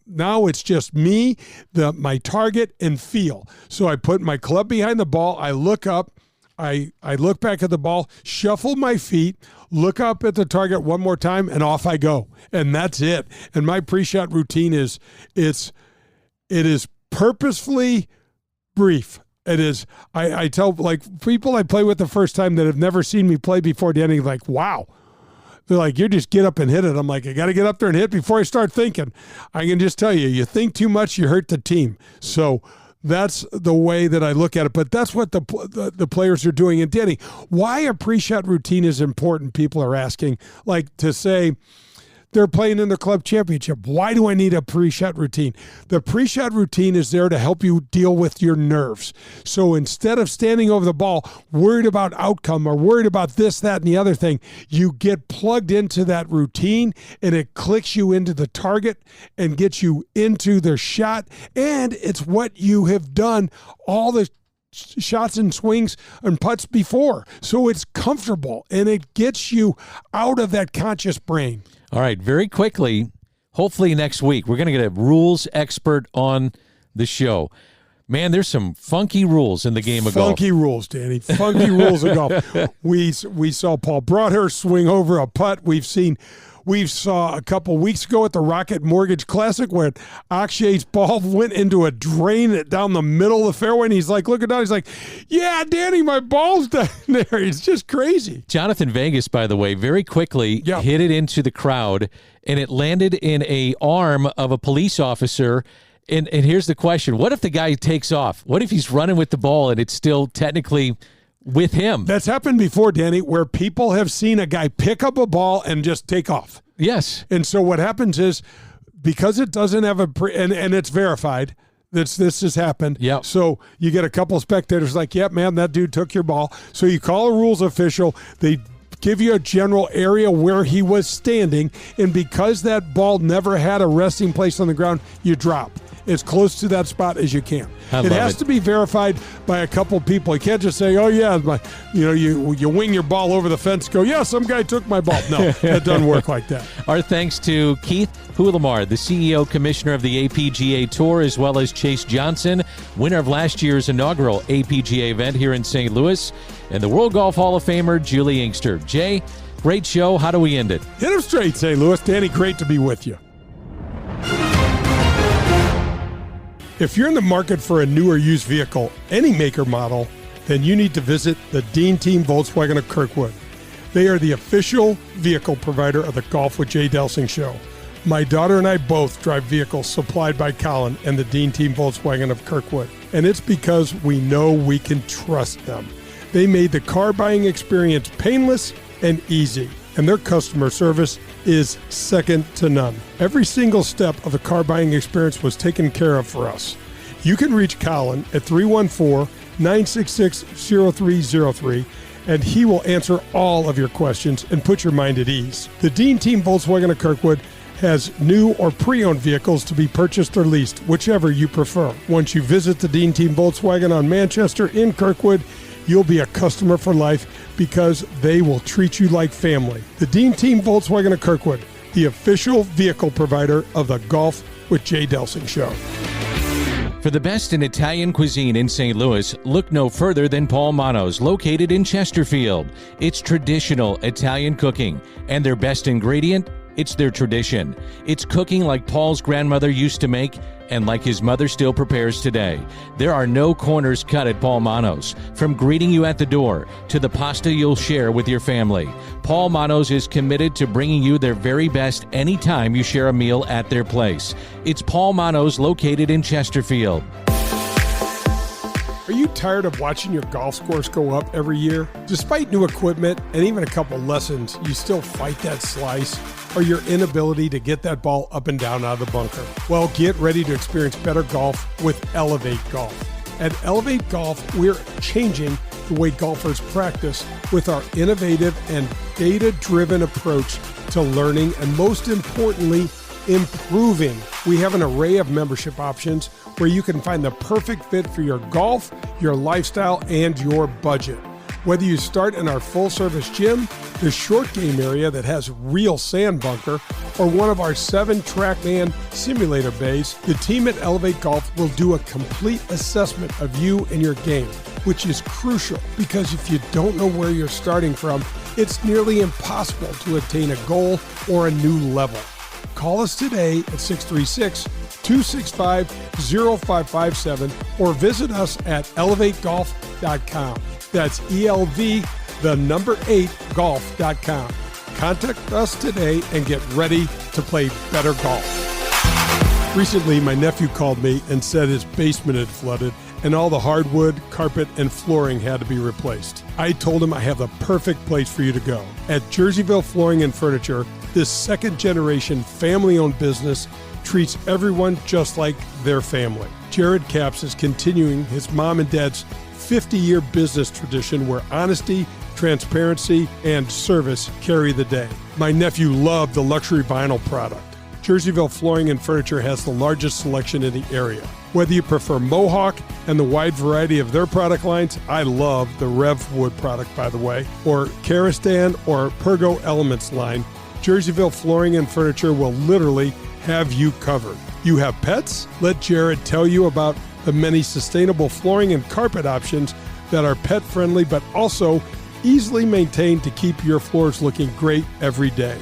Now it's just me, my target, and feel. So I put my club behind the ball. I look up. I look back at the ball, shuffle my feet, look up at the target one more time, and off I go. And that's it. And my pre-shot routine it is purposefully brief. It is. I tell people I play with the first time that have never seen me play before, Danny, like, wow. They're like, you just get up and hit it. I'm like, I got to get up there and hit before I start thinking. I can just tell you think too much, you hurt the team. So that's the way that I look at it. But that's what the players are doing. And Danny, why a pre-shot routine is important, people are asking. Like to say, they're playing in the club championship. Why do I need a pre-shot routine? The pre-shot routine is there to help you deal with your nerves. So instead of standing over the ball, worried about outcome or worried about this, that, and the other thing, you get plugged into that routine and it clicks you into the target and gets you into the shot. And it's what you have done all the shots and swings and putts before. So it's comfortable and it gets you out of that conscious brain. All right, very quickly, hopefully next week, we're going to get a rules expert on the show. Man, there's some funky rules in the game of golf. Funky rules, Danny. Funky rules of golf. We saw Paul Broadhurst swing over a putt. We saw a couple weeks ago at the Rocket Mortgage Classic where Akshay's ball went into a drain down the middle of the fairway, and he's like, looking down, he's like, yeah, Danny, my ball's down there. It's just crazy. Jonathan Vegas, by the way, very quickly hit it into the crowd, and it landed in a arm of a police officer. And here's the question. What if the guy takes off? What if he's running with the ball and it's still technically with him? That's happened before, Danny, where people have seen a guy pick up a ball and just take off. Yes. And so what happens is, because it doesn't have and it's verified, this has happened. Yeah. So you get a couple of spectators like, yep, man, that dude took your ball. So you call a rules official. They give you a general area where he was standing. And because that ball never had a resting place on the ground, you drop as close to that spot as you can. It has to be verified by a couple people. You can't just say, oh, yeah, you wing your ball over the fence, go, yeah, some guy took my ball. No, that doesn't work like that. Our thanks to Keith Houlemarde, the CEO Commissioner of the APGA Tour, as well as Chase Johnson, winner of last year's inaugural APGA event here in St. Louis, and the World Golf Hall of Famer, Juli Inkster. Jay, great show. How do we end it? Hit him straight, St. Louis. Danny, great to be with you. If you're in the market for a new or used vehicle, any make or model, then you need to visit the Dean Team Volkswagen of Kirkwood. They are the official vehicle provider of the Golf with Jay Delsing show. My daughter and I both drive vehicles supplied by Colin and the Dean Team Volkswagen of Kirkwood, and it's because we know we can trust them. They made the car buying experience painless and easy, and their customer service is second to none. Every single step of the car buying experience was taken care of for us. You can reach Colin at 314-966-0303, and he will answer all of your questions and put your mind at ease. The Dean Team Volkswagen of Kirkwood has new or pre-owned vehicles to be purchased or leased, whichever you prefer. Once you visit the Dean Team Volkswagen on Manchester in Kirkwood, you'll be a customer for life because they will treat you like family. The Dean Team Volkswagen of Kirkwood, the official vehicle provider of the Golf with Jay Delsing show. For the best in Italian cuisine in St. Louis, look no further than Paul Manno's, located in Chesterfield. It's traditional Italian cooking, and their best ingredient, it's their tradition. It's cooking like Paul's grandmother used to make and like his mother still prepares today. There are no corners cut at Paul Manno's. From greeting you at the door to the pasta you'll share with your family, Paul Manno's is committed to bringing you their very best anytime you share a meal at their place. It's Paul Manno's, located in Chesterfield. Are you tired of watching your golf scores go up every year? Despite new equipment and even a couple lessons, you still fight that slice or your inability to get that ball up and down out of the bunker? Well, get ready to experience better golf with Elevate Golf. At Elevate Golf, we're changing the way golfers practice with our innovative and data-driven approach to learning and, most importantly, improving. We have an array of membership options where you can find the perfect fit for your golf, your lifestyle, and your budget. Whether you start in our full-service gym, the short game area that has real sand bunker, or one of our 7 TrackMan simulator bays, the team at Elevate Golf will do a complete assessment of you and your game, which is crucial because if you don't know where you're starting from, it's nearly impossible to attain a goal or a new level. Call us today at 636-265-0557 or visit us at elevategolf.com. That's ELV8golf.com. Contact us today and get ready to play better golf. Recently, my nephew called me and said his basement had flooded and all the hardwood, carpet, and flooring had to be replaced. I told him I have the perfect place for you to go. At Jerseyville Flooring and Furniture, this second-generation family-owned business treats everyone just like their family. Jared Capps is continuing his mom and dad's 50-year business tradition where honesty, transparency, and service carry the day. My nephew loved the luxury vinyl product. Jerseyville Flooring and Furniture has the largest selection in the area. Whether you prefer Mohawk and the wide variety of their product lines, I love the Rev Wood product, by the way, or Karastan or Pergo Elements line, Jerseyville Flooring and Furniture will literally have you covered. You have pets? Let Jared tell you about the many sustainable flooring and carpet options that are pet-friendly but also easily maintained to keep your floors looking great every day.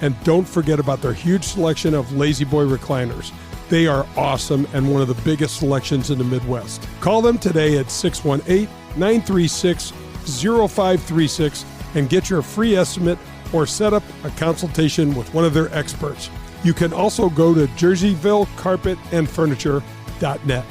And don't forget about their huge selection of Lazy Boy recliners. They are awesome and one of the biggest selections in the Midwest. Call them today at 618-936-0536 and get your free estimate or set up a consultation with one of their experts. You can also go to jerseyvillecarpetandfurniture.net.